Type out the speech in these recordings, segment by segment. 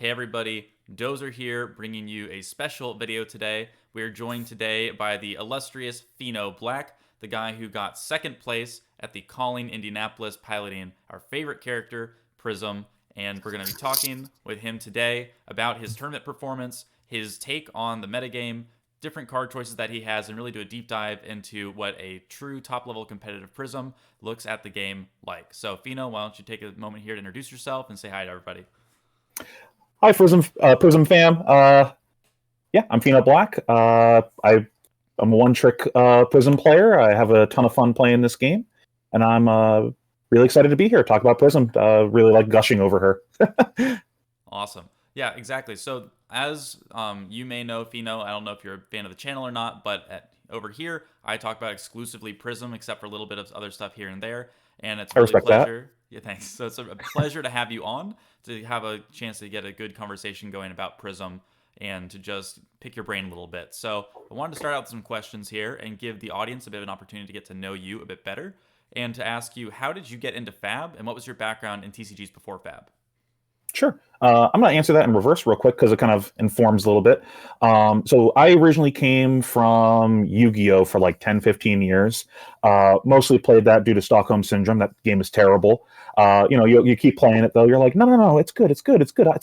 Hey everybody, Dozer here, bringing you a special video today. We are joined today by the illustrious Fino Black, the guy who got second place at the Calling Indianapolis piloting our favorite character, Prism, and we're going to be talking with him today about his tournament performance, his take on the metagame, different card choices that he has, and really do a deep dive into what a true top-level competitive Prism looks at the game like. So, Fino, why don't you take a moment here to introduce yourself and say hi to everybody. Hi, Prism fam. I'm Pheano Black. I'm a one-trick Prism player. I have a ton of fun playing this game, and I'm really excited to be here. Talk about Prism. Really like gushing over her. Awesome. Yeah, exactly. So as you may know, Fino, I don't know if you're a fan of the channel or not, but over here, I talk about exclusively Prism, except for a little bit of other stuff here and there. And it's really a pleasure. Yeah, thanks. So it's a pleasure to have you on, to have a chance to get a good conversation going about Prism and to just pick your brain a little bit. So I wanted to start out with some questions here and give the audience a bit of an opportunity to get to know you a bit better and to ask you, how did you get into Fab and what was your background in TCGs before Fab? Sure. I'm going to answer that in reverse real quick because it kind of informs a little bit. So I originally came from Yu-Gi-Oh! For like 10, 15 years. Mostly played that due to Stockholm Syndrome. That game is terrible. You keep playing it, though. You're like, no, it's good, it's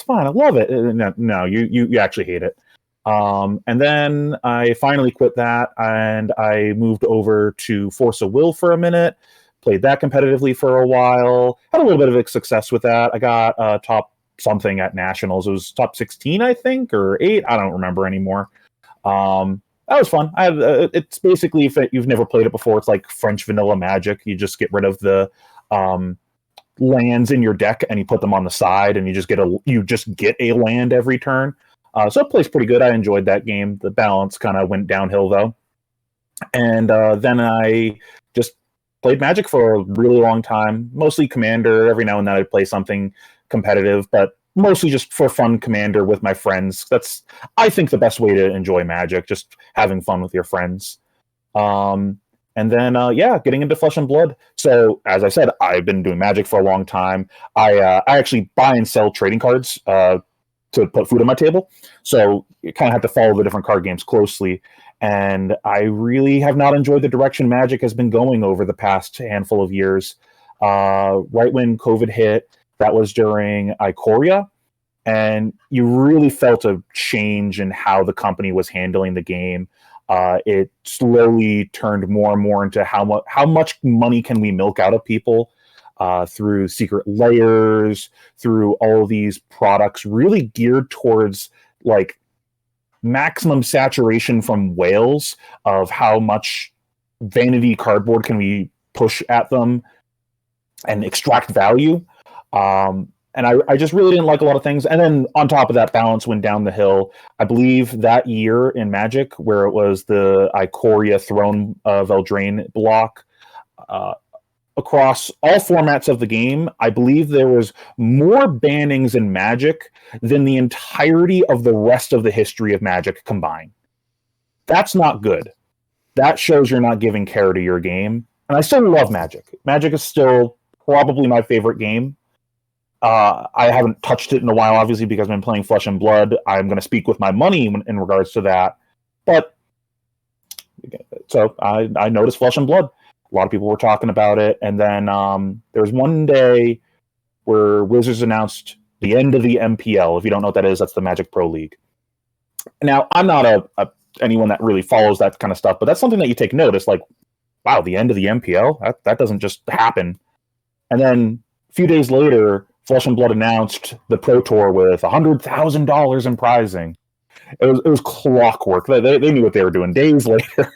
fine, I love it. No, you actually hate it. And then I finally quit that, and I moved over to Force of Will for a minute. Played that competitively for a while. Had a little bit of success with that. I got top something at Nationals. It was top 16, I think, or 8. I don't remember anymore. That was fun. It's basically, if you've never played it before, it's like French vanilla Magic. You just get rid of the lands in your deck and you put them on the side, and you just get a land every turn. So it plays pretty good. I enjoyed that game. The balance kind of went downhill though, and then I just played Magic for a really long time. Mostly Commander. Every now and then I'd play something competitive, but mostly just for fun Commander with my friends. That's, I think, the best way to enjoy Magic, just having fun with your friends. And then getting into Flesh and Blood. So as I said, I've been doing Magic for a long time. I actually buy and sell trading cards to put food on my table, so you kind of have to follow the different card games closely. And I really have not enjoyed the direction Magic has been going over the past handful of years. Right when COVID hit, that was during Ikoria, and you really felt a change in how the company was handling the game. It slowly turned more and more into how much money can we milk out of people through secret layers, through all of these products really geared towards like maximum saturation from whales of how much vanity cardboard can we push at them and extract value. And I just really didn't like a lot of things. And then on top of that, balance went down the hill. I believe that year in Magic, where it was the Ikoria Throne of Eldraine block, across all formats of the game, I believe there was more bannings in Magic than the entirety of the rest of the history of Magic combined. That's not good. That shows you're not giving care to your game. And I still love Magic. Magic is still probably my favorite game. I haven't touched it in a while, obviously, because I've been playing Flesh and Blood. I'm going to speak with my money in regards to that. But so I noticed Flesh and Blood. A lot of people were talking about it. And then there was one day where Wizards announced the end of the MPL. If you don't know what that is, that's the Magic Pro League. Now, I'm not anyone that really follows that kind of stuff, but that's something that you take notice. Like, wow, the end of the MPL? That doesn't just happen. And then a few days later, Flesh and Blood announced the Pro Tour with $100,000 in prizing. It was clockwork. They knew what they were doing days later.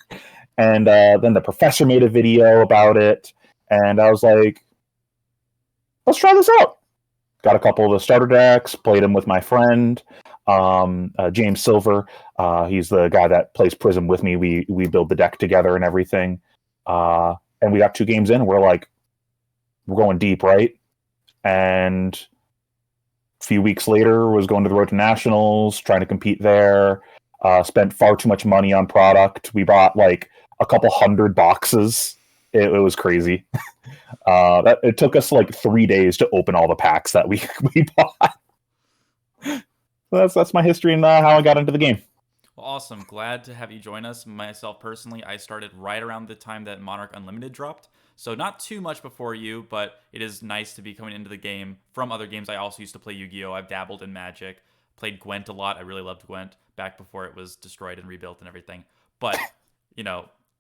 And then the professor made a video about it. And I was like, let's try this out. Got a couple of the starter decks, played them with my friend, James Silver. He's the guy that plays Prism with me. We build the deck together and everything. And we got 2 games in, and we're like, we're going deep, right? And a few weeks later was going to the road to Nationals, trying to compete there. Spent far too much money on product. We bought like a couple hundred boxes. It was crazy. It took us like 3 days to open all the packs that we bought. that's my history and how I got into the game. Well, awesome. Glad to have you join us. Myself personally, I started right around the time that Monarch Unlimited dropped. So not too much before you, but it is nice to be coming into the game from other games. I also used to play Yu-Gi-Oh! I've dabbled in Magic, played Gwent a lot. I really loved Gwent back before it was destroyed and rebuilt and everything. But,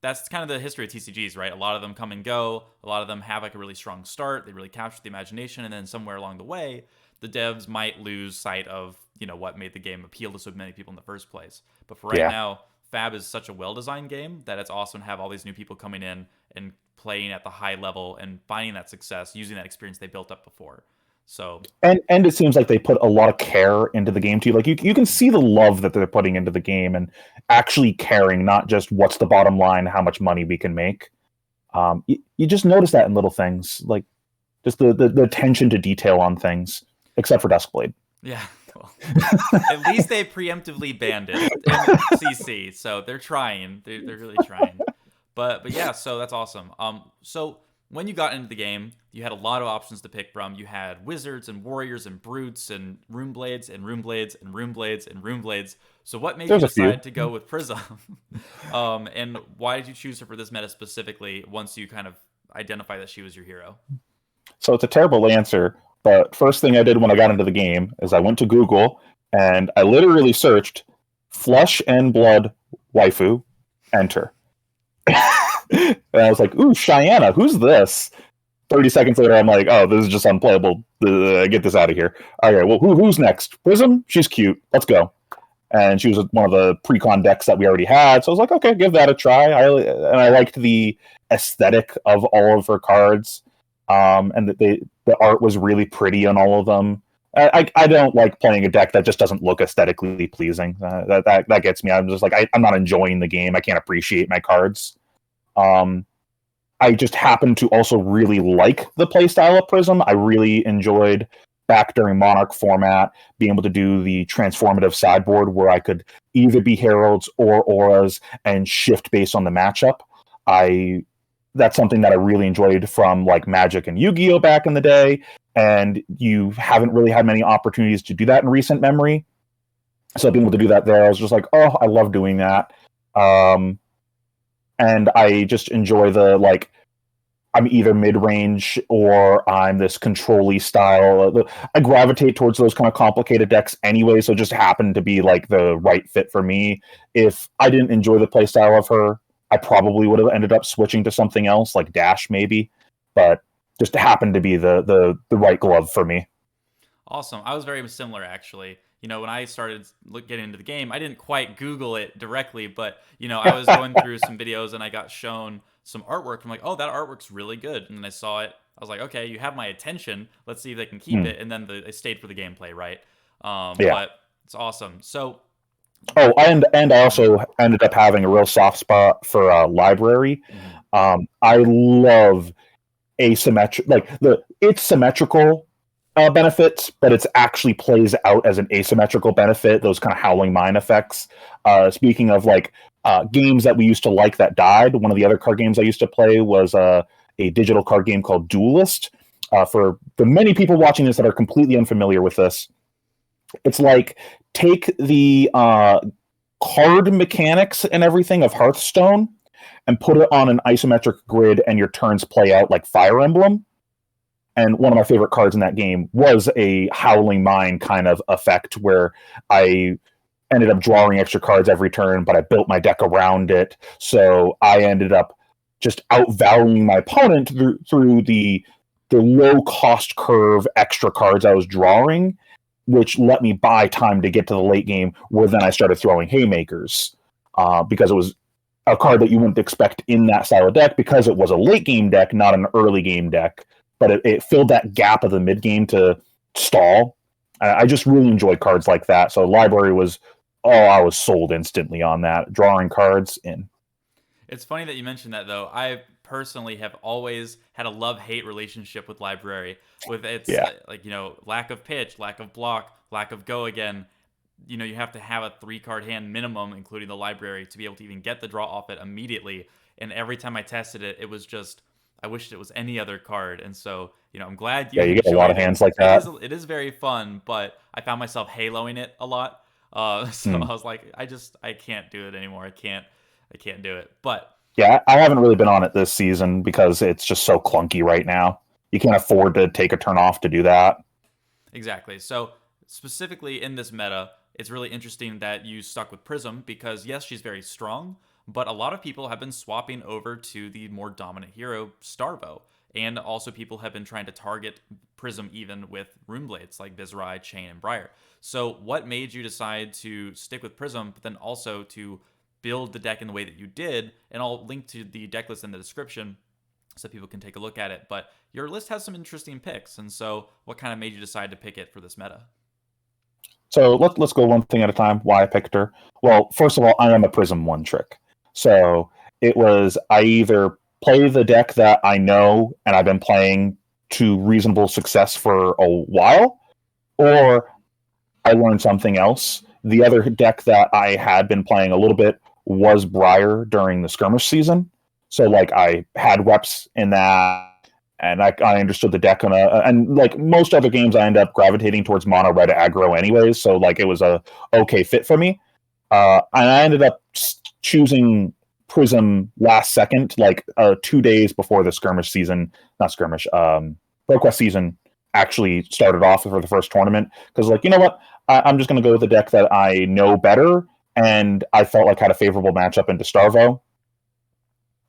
that's kind of the history of TCGs, right? A lot of them come and go. A lot of them have like a really strong start. They really capture the imagination, and then somewhere along the way, the devs might lose sight of, what made the game appeal to so many people in the first place. But for right Yeah. now, Fab is such a well-designed game that it's awesome to have all these new people coming in and playing at the high level and finding that success using that experience they built up before. So, And it seems like they put a lot of care into the game too. Like you can see the love that they're putting into the game and actually caring, not just what's the bottom line, how much money we can make. You just notice that in little things, like just the attention to detail on things, except for Duskblade. yeah. Well, at least they preemptively banned it in CC, so they're trying. They're really trying. But yeah, so that's awesome. So when you got into the game, you had a lot of options to pick from. You had wizards and warriors and brutes and rune blades and rune blades and rune blades and rune blades. So what made you There's a few. decide to go with Prism? And why did you choose her for this meta specifically? Once you kind of identify that she was your hero. So it's a terrible answer, but first thing I did when I got into the game is I went to Google and I literally searched flesh and blood waifu, enter. And I was like, ooh, Cheyenne, who's this? 30 seconds later, I'm like, oh, this is just unplayable. Get this out of here. Okay, well, who's next? Prism? She's cute. Let's go. And she was one of the pre-con decks that we already had. So I was like, okay, give that a try. And I liked the aesthetic of all of her cards. And that the art was really pretty on all of them. I don't like playing a deck that just doesn't look aesthetically pleasing. That gets me. I'm just like, I'm not enjoying the game. I can't appreciate my cards. I just happen to also really like the playstyle of Prism. I really enjoyed back during Monarch format being able to do the transformative sideboard where I could either be heralds or auras and shift based on the matchup. That's something that I really enjoyed from like Magic and Yu-Gi-Oh back in the day, and you haven't really had many opportunities to do that in recent memory. So being able to do that there, I was just like, oh, I love doing that. And I just enjoy the like I'm either mid-range or I'm this control-y style. I gravitate towards those kind of complicated decks anyway, so it just happened to be like the right fit for me. If I didn't enjoy the playstyle of her, I probably would have ended up switching to something else, like Dash maybe, but just happened to be the right glove for me. Awesome. I was very similar, actually. When I started getting into the game, I didn't quite Google it directly, but, I was going through some videos and I got shown some artwork. I'm like, oh, that artwork's really good. And then I saw it. I was like, okay, you have my attention. Let's see if they can keep it. And then they stayed for the gameplay, right? Yeah. But it's awesome. So, oh, and I also ended up having a real soft spot for library. I love asymmetric, like it's symmetrical benefits, but it's actually plays out as an asymmetrical benefit. Those kind of howling mine effects. Speaking of like games that we used to like that died, one of the other card games I used to play was a digital card game called Duelist. For the many people watching this that are completely unfamiliar with this, it's like take the card mechanics and everything of Hearthstone and put it on an isometric grid, and your turns play out like Fire Emblem. And one of my favorite cards in that game was a Howling Mine kind of effect where I ended up drawing extra cards every turn, but I built my deck around it. So I ended up just outvaluing my opponent through the low cost curve extra cards I was drawing, which let me buy time to get to the late game where then I started throwing haymakers because it was a card that you wouldn't expect in that style of deck because it was a late game deck, not an early game deck. But it filled that gap of the mid game to stall. I just really enjoyed cards like that. So library was, I was sold instantly on that. Drawing cards in. It's funny that you mentioned that, though. I personally have always had a love-hate relationship with library, with its lack of pitch, lack of block, lack of go again. You have to have a 3-card hand minimum, including the library, to be able to even get the draw off it immediately. And every time I tested it, it was just I wished it was any other card. And so, I'm glad you Yeah, you get a lot of enjoyed it. hands like It that. is it is very fun, but I found myself haloing it a lot. So Hmm. I was like, I can't do it anymore. I can't do it. But Yeah, I haven't really been on it this season because it's just so clunky right now. You can't afford to take a turn off to do that. exactly. So specifically in this meta, it's really interesting that you stuck with Prism because yes, she's very strong, but a lot of people have been swapping over to the more dominant hero, Starvo. And also people have been trying to target Prism even with Runeblades like Viserai, Chain, and Briar. So what made you decide to stick with Prism, but then also to build the deck in the way that you did? And I'll link to the deck list in the description so people can take a look at it. But your list has some interesting picks. And so what kind of made you decide to pick it for this meta? So let's go one thing at a time. Why I picked her? Well, first of all, I am a Prism one trick. So it was I either play the deck that I know and I've been playing to reasonable success for a while, or I learned something else. The other deck that I had been playing a little bit was Briar during the skirmish season. So like I had reps in that, and I understood the deck and like most other games, I end up gravitating towards mono red aggro anyways. So like it was a okay fit for me. And I ended up choosing Prism last second, like 2 days before the skirmish season, not skirmish, ProQuest season actually started off for the first tournament. Because like, you know what? I'm just going to go with the deck that I know better, and I felt like had a favorable matchup into Starvo.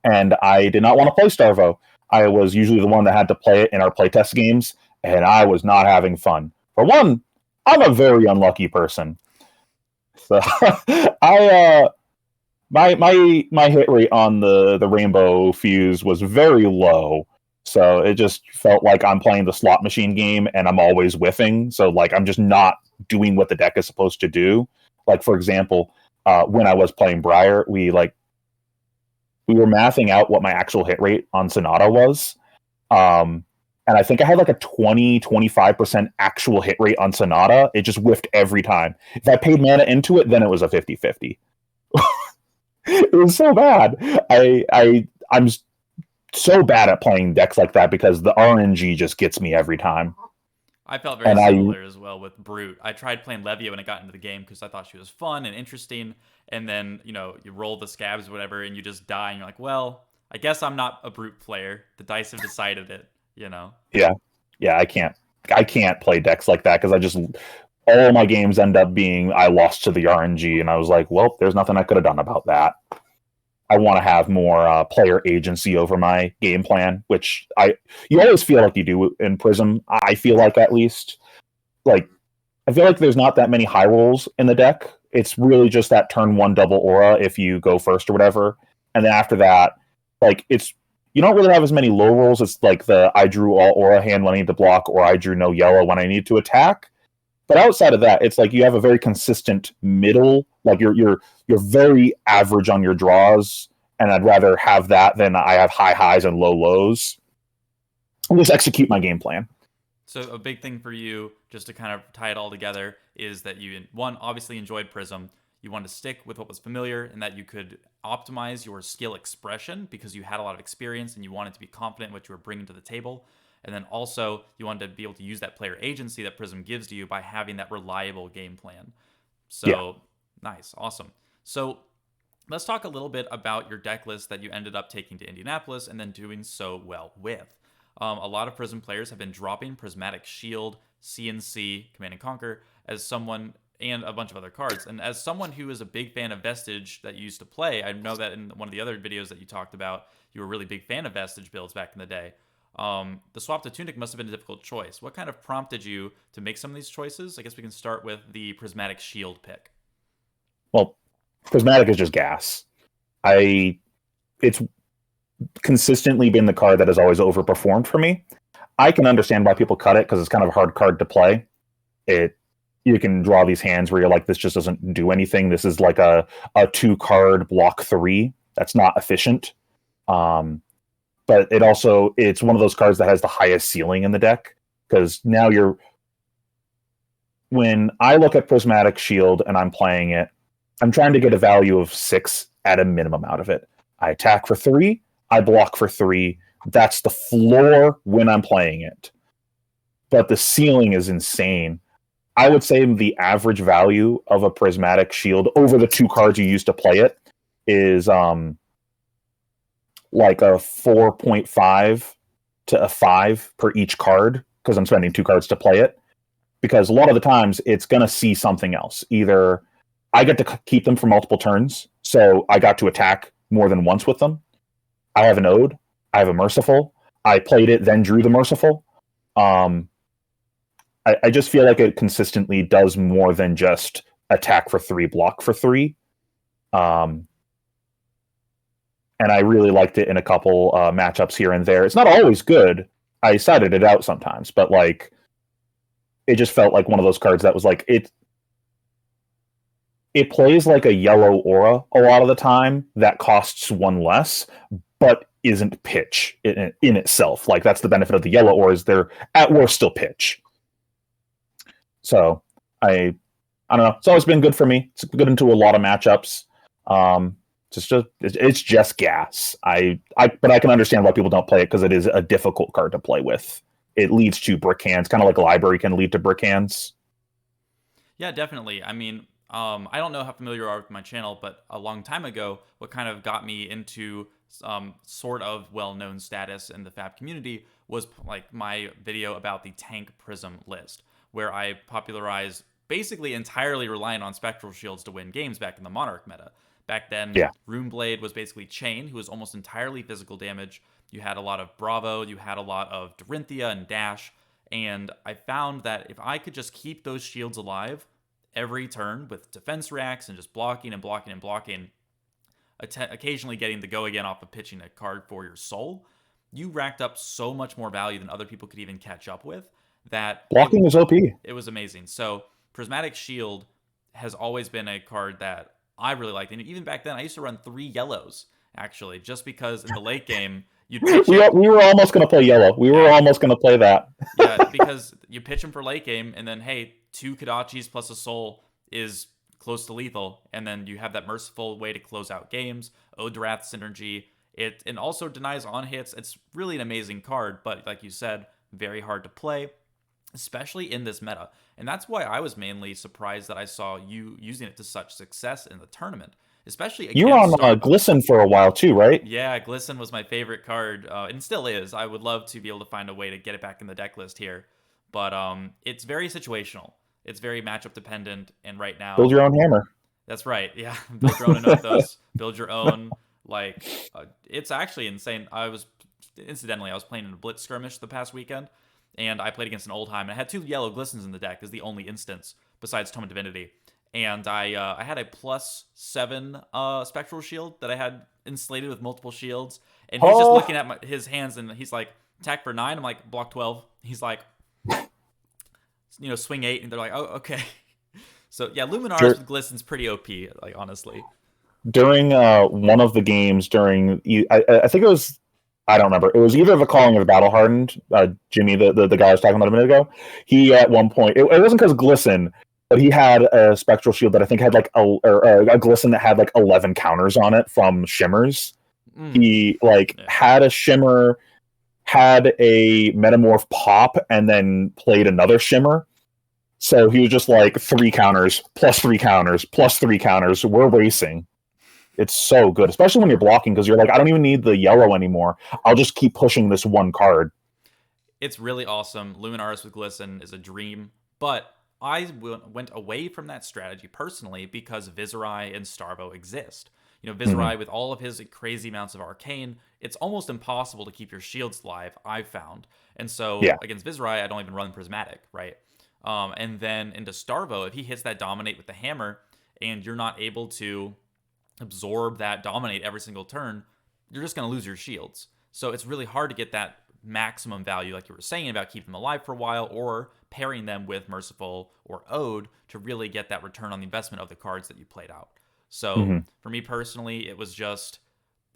And I did not want to play Starvo. I was usually the one that had to play it in our playtest games, and I was not having fun. For one, I'm a very unlucky person. So I my hit rate on the Rainbow Fuse was very low. So it just felt like I'm playing the slot machine game and I'm always whiffing. So like I'm just not doing what the deck is supposed to do. Like for example, when I was playing Briar, we were mathing out what my actual hit rate on Sonata was. And I think I had like a 20-25% actual hit rate on Sonata. It just whiffed every time. If I paid mana into it, then it was a 50-50. It was so bad. I'm so bad at playing decks like that because the RNG just gets me every time. I felt very And similar as well with Brute. I tried playing Levia when I got into the game because I thought she was fun and interesting. And then, you roll the scabs or whatever, and you just die, and you're like, well, I guess I'm not a Brute player. The dice have decided it. yeah, yeah, I can't play decks like that because all my games end up being I lost to the RNG, and I was like, well, there's nothing I could have done about that. I want to have more player agency over my game plan, which you always feel like you do in Prism. I feel like at least like I feel like there's not that many high rolls in the deck. It's really just that turn one double aura if you go first or whatever, and then after that, like you don't really have as many low rolls. It's like the I drew all aura hand when I need to block, or I drew no yellow when I need to attack. But outside of that, it's like you have a very consistent middle. Like you're very average on your draws, and I'd rather have that than I have high highs and low lows. I'll just execute my game plan. So a big thing for you, just to kind of tie it all together, is that you, one, obviously enjoyed Prism. You wanted to stick with what was familiar and that you could optimize your skill expression because you had a lot of experience and you wanted to be confident in what you were bringing to the table. And then also you wanted to be able to use that player agency that Prism gives to you by having that reliable game plan. So Yeah. nice, awesome. So let's talk a little bit about your deck list that you ended up taking to Indianapolis and then doing so well with. A lot of Prism players have been dropping Prismatic Shield, CNC, Command and Conquer as someone, and a bunch of other cards. And as someone who is a big fan of Vestige that you used to play, I know that in one of the other videos that you talked about, you were a really big fan of Vestige builds back in the day. The swap to Tunic must have been a difficult choice. What kind of prompted you to make some of these choices? I guess we can start with the Prismatic Shield pick. Well, Prismatic is just gas. It's consistently been the card that has always overperformed for me. I can understand why people cut it because it's kind of a hard card to play. You can draw these hands where you're like, this just doesn't do anything. This is like a 2-card block 3. That's not efficient. But it's one of those cards that has the highest ceiling in the deck because now when I look at Prismatic Shield and I'm playing it, I'm trying to get a value of 6 at a minimum out of it. I attack for 3, I block for 3, That's the floor when I'm playing it. But the ceiling is insane. I would say the average value of a Prismatic Shield over the 2 cards you use to play it is like a 4.5 to a 5 per each card, because I'm spending 2 cards to play it. Because a lot of the times it's going to see something else. Either I get to keep them for multiple turns, so I got to attack more than once with them. I have an Ode. I have a Merciful. I played it, then drew the Merciful. I just feel like it consistently does more than just attack for 3, block for 3. And I really liked it in a couple matchups here and there. It's not always good. I sided it out sometimes, but like it just felt like one of those cards that was like it plays like a yellow aura a lot of the time that costs 1 less, but isn't pitch in itself. Like that's the benefit of the yellow auras. They're at worst still pitch. So I don't know. It's always been good for me. It's good into a lot of matchups. It's just gas. But I can understand why people don't play it because it is a difficult card to play with. It leads to brick hands, kind of like a library can lead to brick hands. Yeah, definitely. I mean, I don't know how familiar you are with my channel, but a long time ago, what kind of got me into sort of well-known status in the Fab community was like my video about the tank Prism list, where I popularized basically entirely relying on Spectral Shields to win games back in the Monarch meta. Back then, yeah. Runeblade was basically Chain, who was almost entirely physical damage. You had a lot of Bravo, you had a lot of Dorinthia and Dash, and I found that if I could just keep those shields alive every turn with defense reacts and just blocking and blocking and blocking, occasionally getting the go again off of pitching a card for your soul, you racked up so much more value than other people could even catch up with. That blocking is OP. It was amazing. So Prismatic Shield has always been a card that I really liked. And even back then, I used to run 3 yellows, actually, just because in the late game, you'd pitch we were almost going to play yellow. We were almost going to play that. Yeah, because you pitch them for late game, and then, hey, 2 Kodachis plus a soul is close to lethal, and then you have that merciful way to close out games. Odwrath synergy. It also denies on hits. It's really an amazing card, but like you said, very hard to play, especially in this meta. And that's why I was mainly surprised that I saw you using it to such success in the tournament, especially against you were on Glisten for a while too, right? Yeah, Glisten was my favorite card, and still is. I would love to be able to find a way to get it back in the deck list here, but it's very situational. It's very matchup dependent, and right now, build your own hammer. That's right. Yeah, build your own Anothos, build your own. Like, it's actually insane. I was playing in a Blitz skirmish the past weekend, and I played against an Oldheim, and I had 2 yellow Glistens in the deck as the only instance besides Tome of Divinity. And I had a +7 Spectral Shield that I had insulated with multiple shields, and he's just looking at his hands, and he's like, attack for 9. I'm like, block 12. He's like, swing 8, and they're like, oh, okay. So yeah, Luminaris with Glisten's pretty OP, like, honestly. During one of the games, I think it was, I don't remember. It was either the Calling or the Battle Hardened. Jimmy, the guy I was talking about a minute ago, he at one point, it wasn't because Glisten, but he had a Spectral Shield that I think had like a Glisten that had like 11 counters on it from Shimmers. He had a Shimmer, had a Metamorph pop, and then played another Shimmer. So he was just like 3 counters, plus 3 counters, plus 3 counters. We're racing. It's so good, especially when you're blocking, because you're like, I don't even need the yellow anymore. I'll just keep pushing this one card. It's really awesome. Luminaris with Glisten is a dream, but I went away from that strategy personally because Viserai and Starvo exist. Viserai with all of his crazy amounts of arcane, it's almost impossible to keep your shields live, I've found. And so against Viserai, I don't even run Prismatic, right? And then into Starvo, if he hits that Dominate with the hammer and you're not able to absorb that Dominate every single turn, you're just going to lose your shields. So it's really hard to get that maximum value, like you were saying, about keeping them alive for a while or pairing them with Merciful or Ode to really get that return on the investment of the cards that you played out. So for me personally, it was just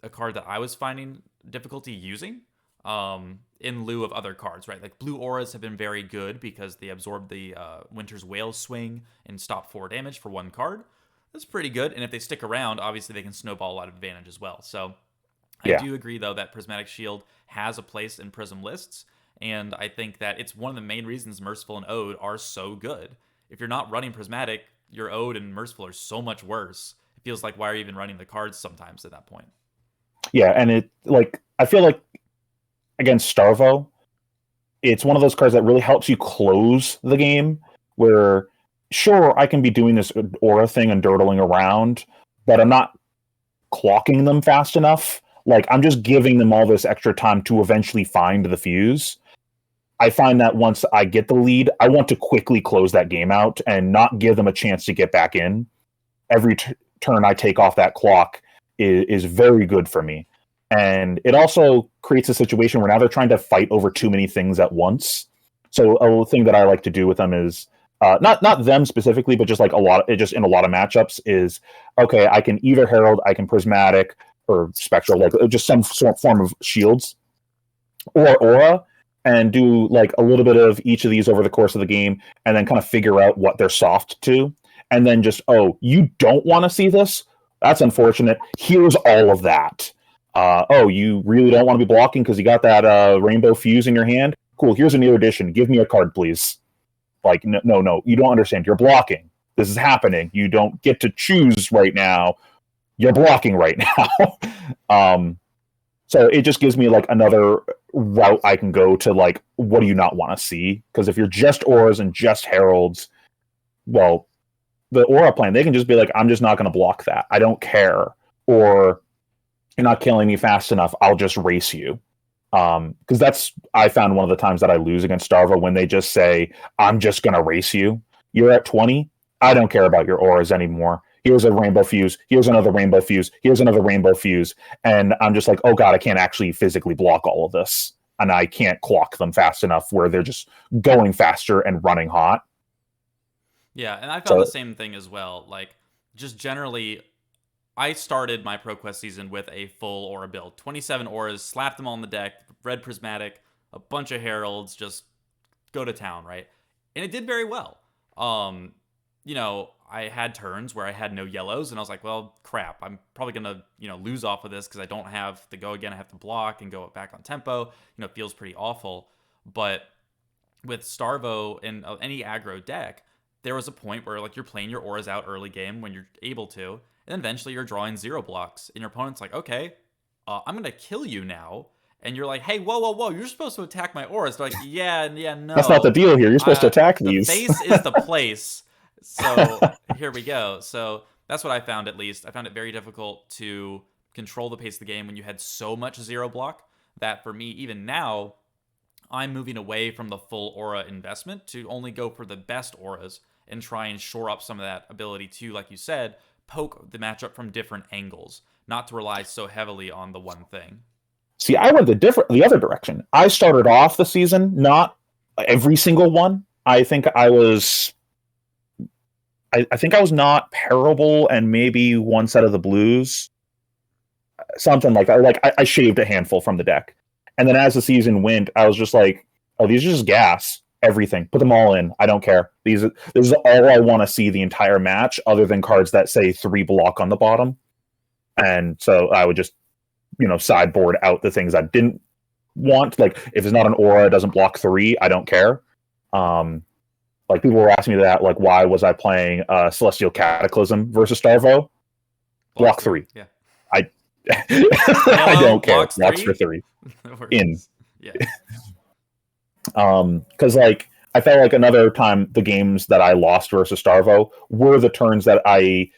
a card that I was finding difficulty using in lieu of other cards, right? Like blue auras have been very good because they absorb the Winter's Whale swing and stop 4 damage for 1 card. That's pretty good. And if they stick around, obviously they can snowball a lot of advantage as well. So I Yeah. do agree, though, that Prismatic Shield has a place in Prism lists, and I think that it's one of the main reasons Merciful and Ode are so good. If you're not running Prismatic, your Ode and Merciful are so much worse. It feels like, why are you even running the cards sometimes at that point? Yeah, and it like I feel like against Starvo, it's one of those cards that really helps you close the game. Where sure I can be doing this aura thing and dirtling around, but I'm not clocking them fast enough. Like I'm just giving them all this extra time to eventually find the fuse. I find that once I get the lead, I want to quickly close that game out and not give them a chance to get back in. Every turn I take off that clock is very good for me. And it also creates a situation where now they're trying to fight over too many things at once. So a thing that I like to do with them is not them specifically, but just like just in a lot of matchups is okay. I can either Herald, I can Prismatic or Spectral, like just some form of shields or Aura, and do like a little bit of each of these over the course of the game, and then kind of figure out what they're soft to, and then just you don't want to see this. That's unfortunate. Here's all of that. You really don't want to be blocking because you got that rainbow fuse in your hand. Cool. Here's a new edition. Give me a card, please. Like, no, you don't understand. You're blocking. This is happening. You don't get to choose right now. You're blocking right now. So it just gives me like another route I can go to like, what do you not want to see? Because if you're just auras and just heralds, well, the aura plan, they can just be like, I'm just not going to block that. I don't care. Or you're not killing me fast enough. I'll just race you. Because I found one of the times that I lose against Starva when they just say, I'm just going to race you. You're at 20. I don't care about your auras anymore. Here's a rainbow fuse. Here's another rainbow fuse. Here's another rainbow fuse. And I'm just like, oh God, I can't actually physically block all of this. And I can't clock them fast enough where they're just going faster and running hot. Yeah, and I found the same thing as well. Like, just generally, I started my ProQuest season with a full aura build. 27 auras, slapped them all on the deck, red prismatic, a bunch of heralds, just go to town, right? And it did very well. I had turns where I had no yellows, and I was like, well, crap, I'm probably going to, lose off of this because I don't have to go again. I have to block and go back on tempo. It feels pretty awful. But with Starvo and any aggro deck, there was a point where like you're playing your auras out early game when you're able to, and then eventually you're drawing 0 blocks, and your opponent's like, okay, I'm going to kill you now. And you're like, hey, whoa, you're supposed to attack my auras. They're like, yeah, no. That's not the deal here. You're supposed to attack the these. The face is the place. So here we go. So that's what I found, at least. I found it very difficult to control the pace of the game when you had so much 0 block that for me, even now, I'm moving away from the full aura investment to only go for the best auras and try and shore up some of that ability to, like you said, poke the matchup from different angles, not to rely so heavily on the one thing. See, I went the other direction. I started off the season, not every single one. I think I was not Parable and maybe one set of the blues, something like that. Like I shaved a handful from the deck, and then as the season went, I was just like, "Oh, these are just gas. Everything, put them all in. I don't care. This is all I want to see the entire match, other than cards that say 3 block on the bottom." And so I would just, sideboard out the things I didn't want. Like if it's not an aura, it doesn't block 3. I don't care. Like people were asking me that, like, why was I playing Celestial Cataclysm versus Starvo? Block 3. Yeah. I don't care. Blocks for 3. In. Yeah. Because like I felt like another time the games that I lost versus Starvo were the turns that I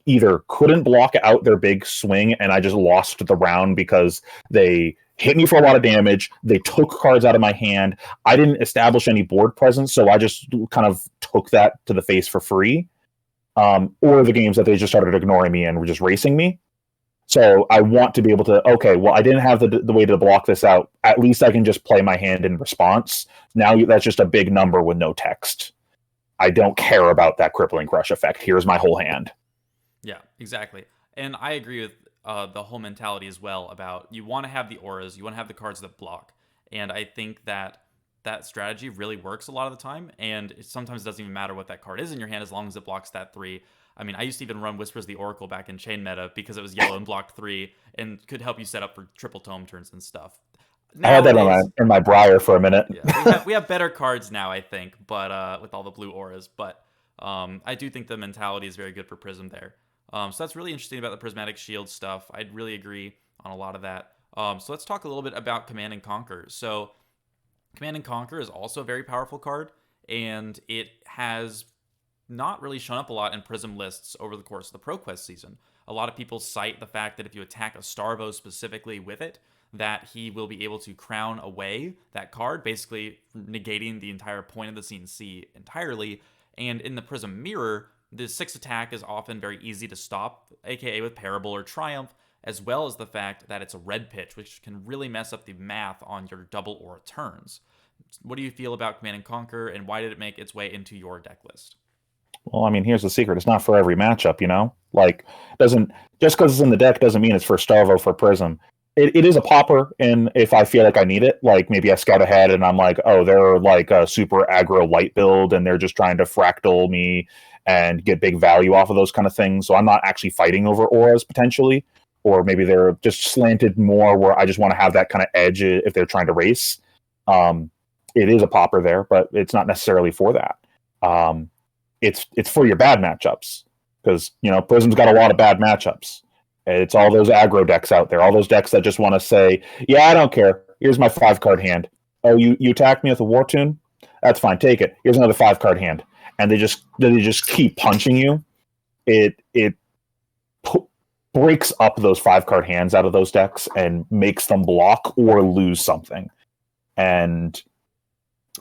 either couldn't block out their big swing and I just lost the round because they hit me for a lot of damage. They took cards out of my hand. I didn't establish any board presence, so I just kind of took that to the face for free. Or the games that they just started ignoring me and were just racing me. So I want to be able to, okay, well, I didn't have the way to block this out. At least I can just play my hand in response. Now that's just a big number with no text. I don't care about that crippling crush effect. Here's my whole hand. Yeah, exactly. And I agree with the whole mentality as well about you want to have the auras, you want to have the cards that block. And I think that strategy really works a lot of the time. And it sometimes doesn't even matter what that card is in your hand as long as it blocks that 3. I mean, I used to even run Whispers the Oracle back in chain meta because it was yellow and blocked 3 and could help you set up for triple tome turns and stuff. I had that Nowadays, in my Briar for a minute. yeah, we have better cards now, I think, but with all the blue auras. But I do think the mentality is very good for Prism there. So that's really interesting about the Prismatic Shield stuff. I'd really agree on a lot of that. So let's talk a little bit about Command and Conquer. So Command and Conquer is also a very powerful card, and it has not really shown up a lot in Prism lists over the course of the ProQuest season. A lot of people cite the fact that if you attack a Starvo specifically with it, that he will be able to crown away that card, basically negating the entire point of the CNC entirely. And in the Prism Mirror, the 6 attack is often very easy to stop, aka with Parable or Triumph, as well as the fact that it's a red pitch, which can really mess up the math on your double aura turns. What do you feel about Command and Conquer, and why did it make its way into your deck list? Well, I mean, here's the secret. It's not for every matchup, you know? Like, doesn't just because it's in the deck doesn't mean it's for Starvo for Prism. It is a popper, and if I feel like I need it, like maybe I scout ahead and I'm like, oh, they're like a super aggro light build and they're just trying to fractal me and get big value off of those kind of things. So I'm not actually fighting over auras potentially, or maybe they're just slanted more where I just want to have that kind of edge if they're trying to race. It is a popper there, but it's not necessarily for that. It's for your bad matchups because Prism's got a lot of bad matchups. It's all those aggro decks out there, all those decks that just want to say, yeah, I don't care. Here's my 5-card hand. Oh, you attacked me with a War Tune? That's fine. Take it. Here's another 5-card hand. And they just keep punching you. It breaks up those 5-card hands out of those decks and makes them block or lose something. And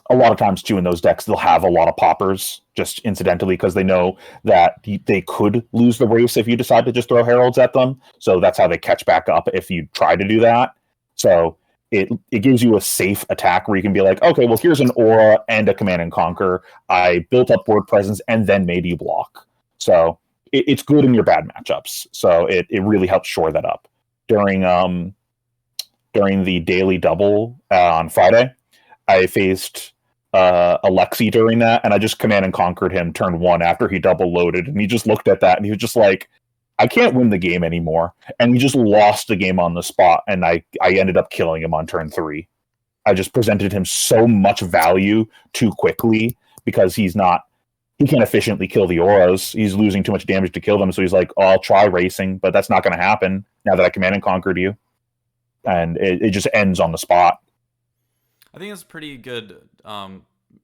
a lot of times too in those decks they'll have a lot of poppers just incidentally because they know that they could lose the race if you decide to just throw heralds at them, so that's how they catch back up if you try to do that. So it gives you a safe attack where you can be like, okay, well, here's an aura and a Command and Conquer. I built up board presence and then made you block. So it's good in your bad matchups. So it really helps shore that up. During the daily double on Friday, I faced Alexi during that, and I just Command and Conquered him turn 1 after he double loaded, and he just looked at that and he was just like, I can't win the game anymore. And he just lost the game on the spot, and I ended up killing him on turn 3. I just presented him so much value too quickly because he can't efficiently kill the auras. He's losing too much damage to kill them, so he's like, oh, I'll try racing, but that's not going to happen now that I Command and Conquered you. And it just ends on the spot. I think it's a pretty good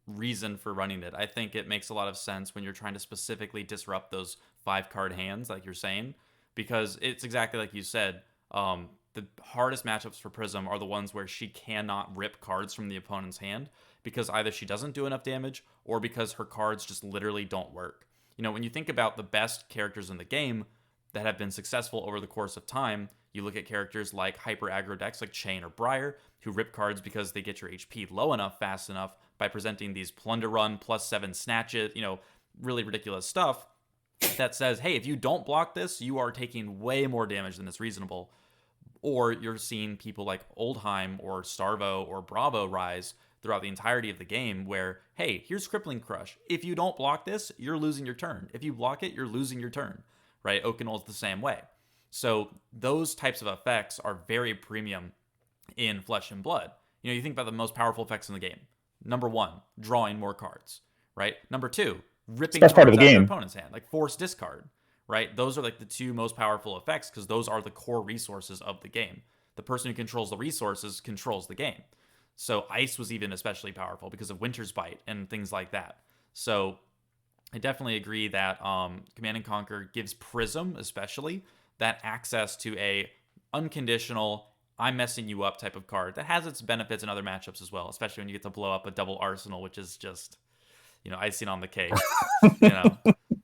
reason for running it. I think it makes a lot of sense when you're trying to specifically disrupt those 5-card hands, like you're saying, because it's exactly like you said. The hardest matchups for Prism are the ones where she cannot rip cards from the opponent's hand because either she doesn't do enough damage or because her cards just literally don't work. When you think about the best characters in the game that have been successful over the course of time, you look at characters like hyper aggro decks like Chain or Briar, who rip cards because they get your HP low enough fast enough by presenting these Plunder Run +7 snatches, really ridiculous stuff that says, hey, if you don't block this, you are taking way more damage than is reasonable. Or you're seeing people like Oldheim or Starvo or Bravo rise throughout the entirety of the game where, hey, here's Crippling Crush. If you don't block this, you're losing your turn. If you block it, you're losing your turn, right? Oakenol's the same way. So those types of effects are very premium in Flesh and Blood. You think about the most powerful effects in the game. Number 1, drawing more cards, right? Number 2, ripping cards out of their opponent's hand, like force discard, right? Those are like the 2 most powerful effects because those are the core resources of the game. The person who controls the resources controls the game. So Ice was even especially powerful because of Winter's Bite and things like that. So I definitely agree that Command and Conquer gives Prism especially that access to a unconditional, I'm messing you up type of card that has its benefits in other matchups as well, especially when you get to blow up a double arsenal, which is just, icing on the cake.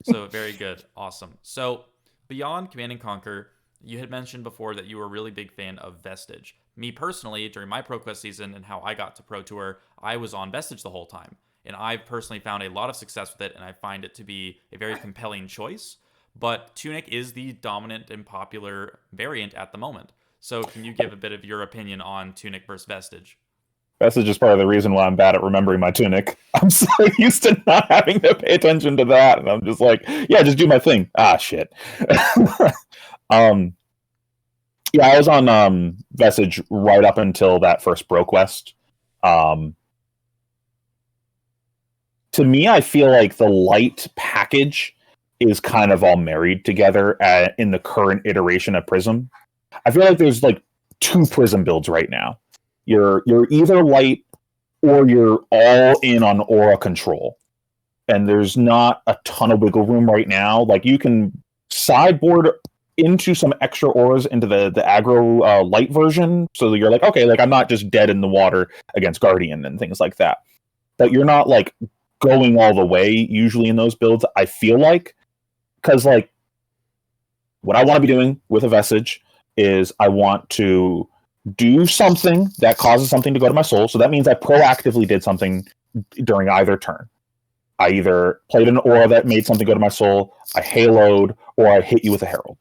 So very good. Awesome. So beyond Command and Conquer, you had mentioned before that you were a really big fan of Vestige. Me personally, during my ProQuest season and how I got to Pro Tour, I was on Vestige the whole time. And I've personally found a lot of success with it, and I find it to be a very compelling choice. But Tunic is the dominant and popular variant at the moment. So can you give a bit of your opinion on Tunic versus Vestige? That's just part of the reason why I'm bad at remembering my Tunic. I'm so used to not having to pay attention to that, and I'm just like, yeah, just do my thing. Ah, shit. um, yeah, I was on Vestige right up until that first Bro Quest. Um, to me, I feel like the light package is kind of all married together in the current iteration of Prism. I feel like there's like two Prism builds right now. You're either light or you're all in on aura control. And there's not a ton of wiggle room right now. Like you can sideboard into some extra auras into the aggro light version, so that you're like, okay, like I'm not just dead in the water against Guardian and things like that. But you're not like going all the way usually in those builds. I feel like because like what I want to be doing with a Vestige is I want to do something that causes something to go to my soul. So that means I proactively did something during either turn. I either played an aura that made something go to my soul, I haloed, or I hit you with a herald.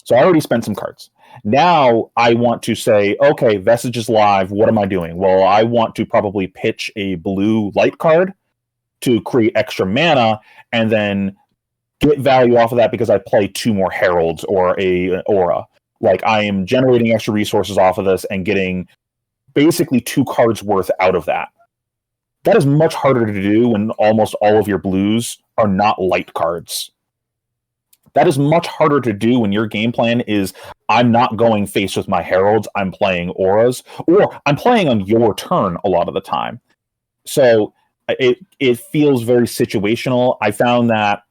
So I already spent some cards. Now I want to say, okay, Vestige is live. What am I doing? Well, I want to probably pitch a blue light card to create extra mana and then get value off of that because I play two more heralds or an aura. Like I am generating extra resources off of this and getting basically 2 cards worth out of that. That is much harder to do when almost all of your blues are not light cards. That is much harder to do when your game plan is I'm not going face with my heralds, I'm playing auras, or I'm playing on your turn a lot of the time. So it feels very situational. I found that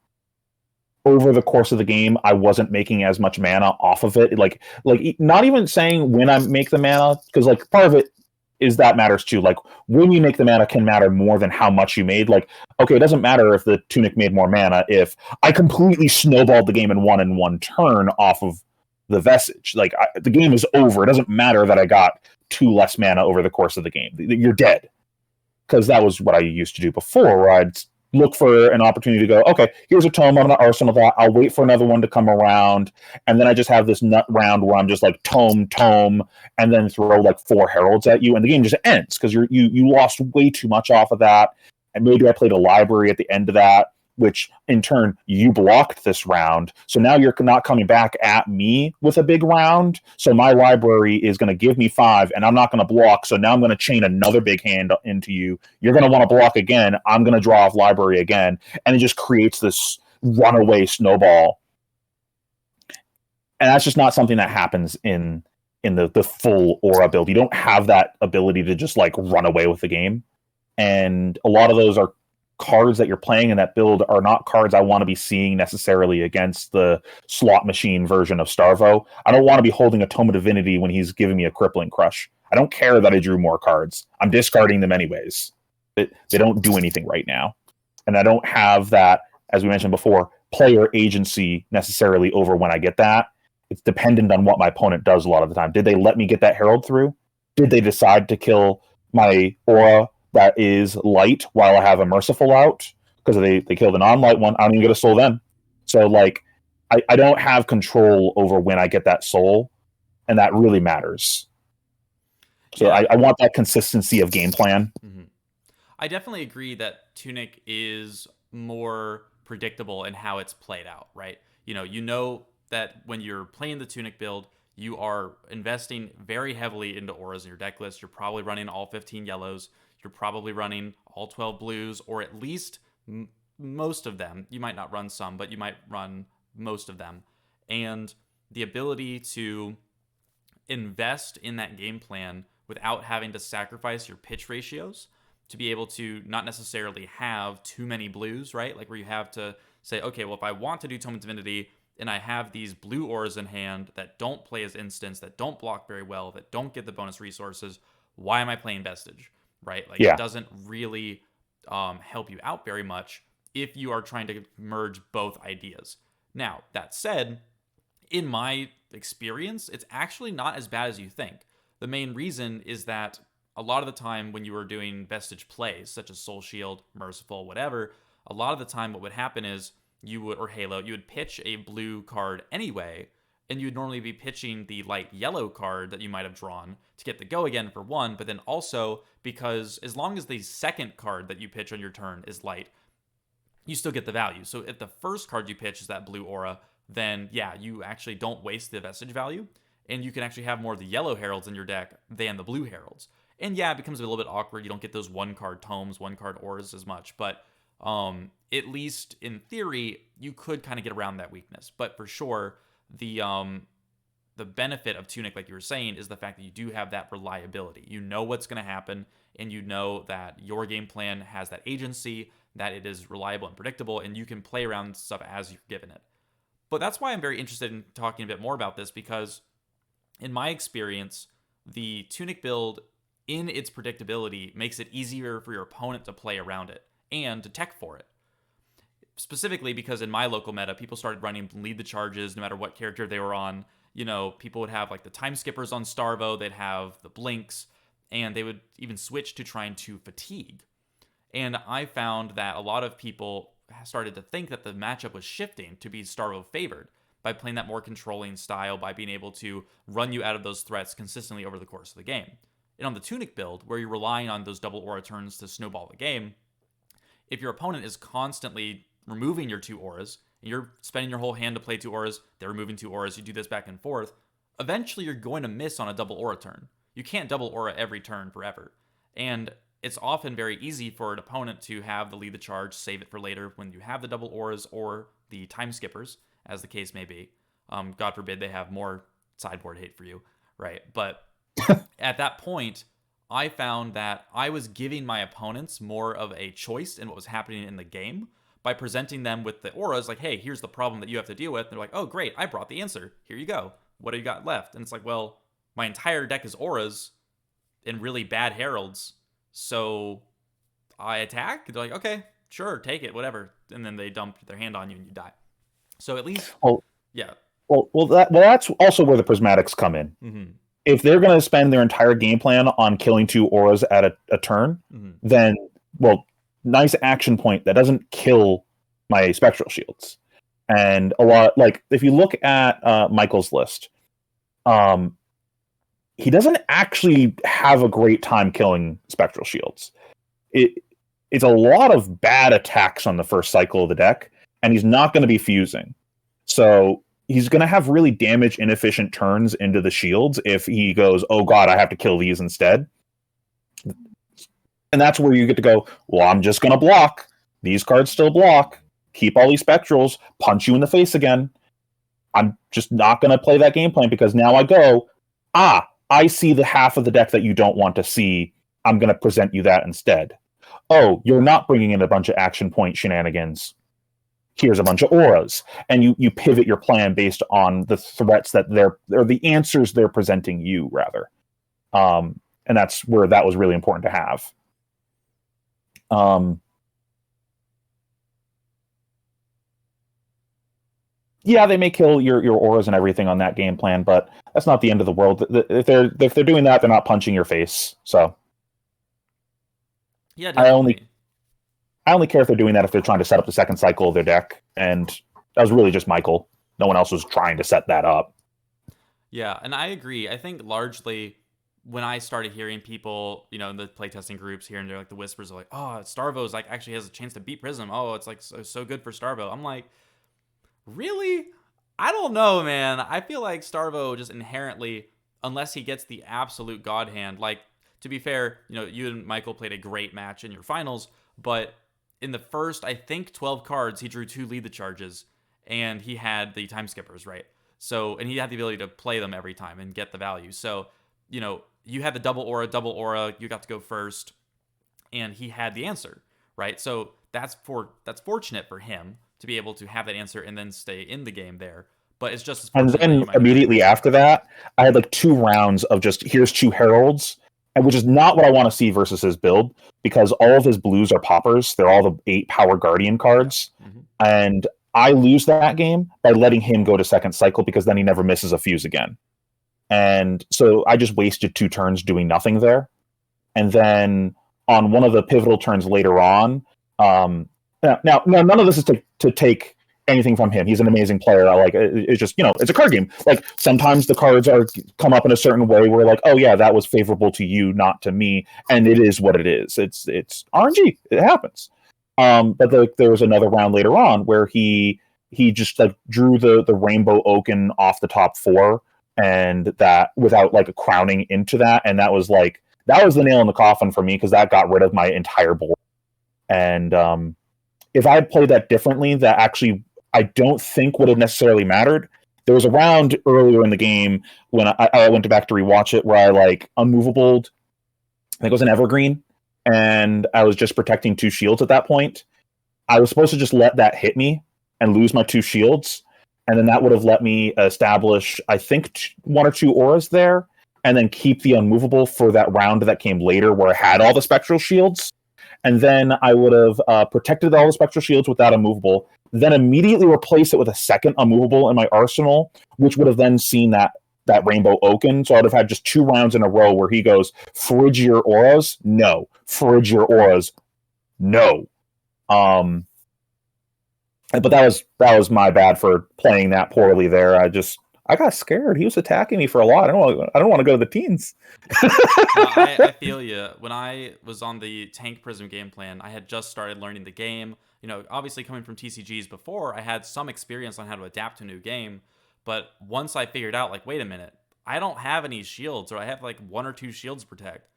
over the course of the game, I wasn't making as much mana off of it. Like not even saying when I make the mana, because like part of it is that matters too. Like when you make the mana can matter more than how much you made. Like, okay, it doesn't matter if the Tunic made more mana if I completely snowballed the game and won in one turn off of the Vestige. Like the game is over. It doesn't matter that I got 2 less mana over the course of the game. You're dead. Because that was what I used to do before, where I'd look for an opportunity to go, okay, here's a tome, I'm going to arsenal that. I'll wait for another one to come around. And then I just have this nut round where I'm just like tome, and then throw like 4 heralds at you. And the game just ends because you lost way too much off of that. And maybe I played a library at the end of that, which in turn you blocked this round. So now you're not coming back at me with a big round. So my library is going to give me 5 and I'm not going to block. So now I'm going to chain another big hand into you. You're going to want to block again. I'm going to draw off library again. And it just creates this runaway snowball. And that's just not something that happens in the full aura build. You don't have that ability to just like run away with the game. And a lot of those are cards that you're playing in that build are not cards I want to be seeing necessarily against the slot machine version of Starvo. I don't want to be holding a Tome of Divinity when he's giving me a crippling crush. I don't care that I drew more cards. I'm discarding them anyways. They don't do anything right now. And I don't have that, as we mentioned before, player agency necessarily over when I get that. It's dependent on what my opponent does a lot of the time. Did they let me get that Herald through? Did they decide to kill my aura that is light while I have a Merciful out? Because they killed the non-light one. I don't even get a soul then. So, like, I don't have control over when I get that soul, and that really matters. So yeah. I want that consistency of game plan. Mm-hmm. I definitely agree that Tunic is more predictable in how it's played out, right? You know that when you're playing the Tunic build, you are investing very heavily into auras in your deck list. You're probably running all 15 yellows. You're probably running all 12 blues, or at least most of them. You might not run some, but you might run most of them. And the ability to invest in that game plan without having to sacrifice your pitch ratios to be able to not necessarily have too many blues, right? Like where you have to say, okay, well, if I want to do Tome of Divinity and I have these blue auras in hand that don't play as instants, that don't block very well, that don't get the bonus resources, why am I playing Vestige, right? Like It doesn't really help you out very much if you are trying to merge both ideas. Now, that said, in my experience, it's actually not as bad as you think. The main reason is that a lot of the time when you were doing Vestige plays, such as Soul Shield, Merciful, whatever, a lot of the time what would happen is or Halo, you would pitch a blue card anyway, and you'd normally be pitching the light yellow card that you might have drawn to get the go again for 1, but then also because as long as the second card that you pitch on your turn is light, you still get the value. So if the first card you pitch is that blue aura, then yeah, you actually don't waste the Vestige value, and you can actually have more of the yellow heralds in your deck than the blue heralds. And yeah, it becomes a little bit awkward. You don't get those 1-card tomes, 1-card auras as much, but at least in theory, you could kind of get around that weakness. But for sure, the benefit of Tunic, like you were saying, is the fact that you do have that reliability. You know what's going to happen, and you know that your game plan has that agency, that it is reliable and predictable, and you can play around stuff as you're given it. But that's why I'm very interested in talking a bit more about this, because in my experience, the Tunic build, in its predictability, makes it easier for your opponent to play around it and to tech for it. Specifically because in my local meta, people started running lead the charges no matter what character they were on. You know, people would have like the time skippers on Starvo, they'd have the blinks, and they would even switch to trying to fatigue. And I found that a lot of people started to think that the matchup was shifting to be Starvo favored by playing that more controlling style, by being able to run you out of those threats consistently over the course of the game. And on the Tunic build, where you're relying on those double aura turns to snowball the game, if your opponent is constantly removing your 2 auras, and you're spending your whole hand to play 2 auras, they're removing 2 auras, you do this back and forth, eventually you're going to miss on a double aura turn. You can't double aura every turn forever. And it's often very easy for an opponent to have the lead the charge, save it for later when you have the double auras or the time skippers, as the case may be. God forbid they have more sideboard hate for you, right? But at that point, I found that I was giving my opponents more of a choice in what was happening in the game by presenting them with the auras, like, hey, here's the problem that you have to deal with. And they're like, oh, great, I brought the answer. Here you go. What do you got left? And it's like, well, my entire deck is auras and really bad heralds. So I attack. They're like, okay, sure, take it, whatever. And then they dump their hand on you and you die. So at least, yeah. Well, that's also where the Prismatics come in. Mm-hmm. If they're going to spend their entire game plan on killing 2 auras at a turn, then, well, nice action point that doesn't kill my spectral shields. And a lot, like, if you look at Michael's list, he doesn't actually have a great time killing spectral shields. It's a lot of bad attacks on the first cycle of the deck, and he's not going to be fusing. So he's going to have really damage inefficient turns into the shields if he goes, oh god, I have to kill these instead. And that's where you get to go, well, I'm just going to block. These cards still block. Keep all these spectrals. Punch you in the face again. I'm just not going to play that game plan because now I go, I see the half of the deck that you don't want to see. I'm going to present you that instead. Oh, you're not bringing in a bunch of action point shenanigans. Here's a bunch of auras. And you pivot your plan based on the threats that or the answers they're presenting you, rather. And that's where that was really important to have. Yeah, they may kill your auras and everything on that game plan, but that's not the end of the world. If they're doing that, they're not punching your face. So yeah, definitely. I only care if they're doing that if they're trying to set up the second cycle of their deck, and that was really just Michael. No one else was trying to set that up. Yeah, and I agree. I think largely when I started hearing people, in the playtesting groups here and there, like the whispers are like, oh, Starvo's like actually has a chance to beat Prism. Oh, it's like so good for Starvo. I'm like, really? I don't know, man. I feel like Starvo just inherently, unless he gets the absolute god hand, like, to be fair, you and Michael played a great match in your finals, but in the first, I think, 12 cards, he drew 2 lead the charges, and he had the time skippers, right? So, and he had the ability to play them every time and get the value. So, you had the double aura, you got to go first, and he had the answer, right? So that's fortunate for him to be able to have that answer and then stay in the game there. But it's just as fortunate. And then immediately after that, I had like 2 rounds of just, here's 2 heralds, and which is not what I want to see versus his build, because all of his blues are poppers. They're all the 8 Power Guardian cards. Mm-hmm. And I lose that game by letting him go to second cycle, because then he never misses a fuse again. And so I just wasted 2 turns doing nothing there. And then on one of the pivotal turns later on, now none of this is to take anything from him. He's an amazing player. I like it's just, it's a card game. Like sometimes the cards are come up in a certain way where like, oh yeah, that was favorable to you, not to me, and it is what it is. It's RNG. It happens. But there was another round later on where he just like drew the rainbow oaken off the top four, and that without like crowning into that, and that was the nail in the coffin for me because that got rid of my entire board. And if I had played that differently, that actually I don't think would have necessarily mattered. There was a round earlier in the game when I went back to rewatch it where I like unmovable. I think it was an evergreen, and I was just protecting 2 shields at that point. I was supposed to just let that hit me and lose my 2 shields, and then that would have let me establish, I think, 1 or 2 auras there, and then keep the unmovable for that round that came later where I had all the spectral shields. And then I would have protected all the spectral shields with that unmovable, then immediately replace it with a second unmovable in my arsenal, which would have then seen that rainbow oaken. So I'd have had just 2 rounds in a row where he goes, fridge your auras? No. Fridge your auras? No. But that was my bad for playing that poorly there. I got scared. He was attacking me for a lot. I don't want to go to the teens. No, I feel you. When I was on the tank Prism game plan, I had just started learning the game. Obviously coming from TCGs before, I had some experience on how to adapt to a new game. But once I figured out, like, wait a minute, I don't have any shields, or I have like 1 or 2 shields to protect.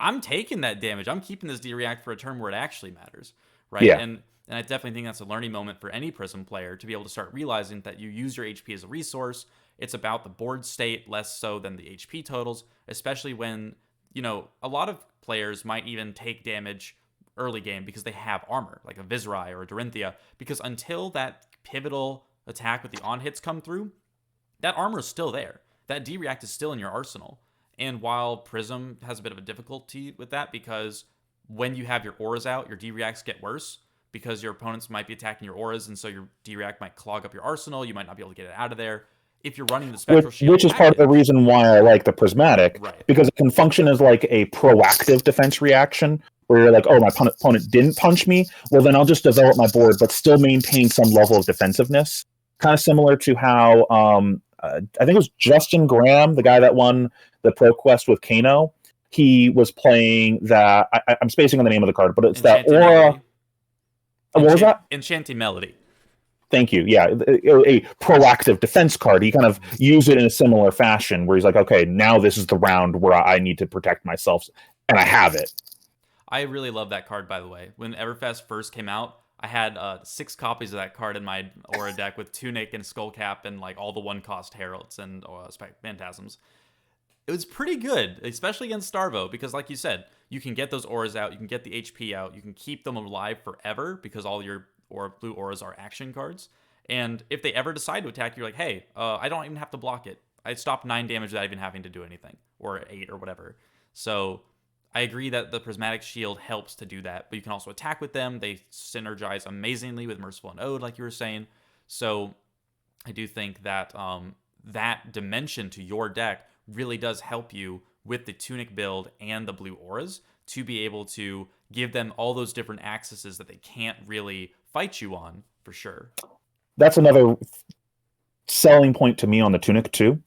I'm taking that damage. I'm keeping this D-React for a turn where it actually matters, right? Yeah. And I definitely think that's a learning moment for any Prism player to be able to start realizing that you use your HP as a resource. It's about the board state less so than the HP totals, especially when, a lot of players might even take damage early game because they have armor, like a Viserai or a Dorinthia, because until that pivotal attack with the on-hits come through, that armor is still there. That D-React is still in your arsenal. And while Prism has a bit of a difficulty with that because when you have your auras out, your D-Reacts get worse because your opponents might be attacking your auras, and so your D-React might clog up your arsenal. You might not be able to get it out of there. If you're running the spectral shield, which is part of the reason why I like the Prismatic, right? Because it can function as like a proactive defense reaction, where you're like, oh, my opponent didn't punch me, well then I'll just develop my board, but still maintain some level of defensiveness. Kind of similar to how I think it was Justin Graham, the guy that won the Pro Quest with Kano. He was playing that. I'm spacing on the name of the card, but it's that aura. What was that? Enchanting Melody. Thank you. Yeah, a proactive defense card. He kind of used it in a similar fashion where he's like, okay, now this is the round where I need to protect myself, and I have it. I really love that card, by the way. When Everfest first came out, I had 6 copies of that card in my Aura deck with Tunic and Skullcap and like all the 1-cost Heralds and Phantasms. It was pretty good, especially against Starvo, because like you said, you can get those auras out, you can get the HP out, you can keep them alive forever because all your blue auras are action cards. And if they ever decide to attack, you're like, hey, I don't even have to block it. I stopped 9 damage without even having to do anything, or 8 or whatever. So I agree that the Prismatic Shield helps to do that, but you can also attack with them. They synergize amazingly with Merciful and Ode, like you were saying. So I do think that that dimension to your deck really does help you with the Tunic build and the blue auras to be able to give them all those different accesses that they can't really fight you on, for sure. That's another selling point to me on the Tunic too,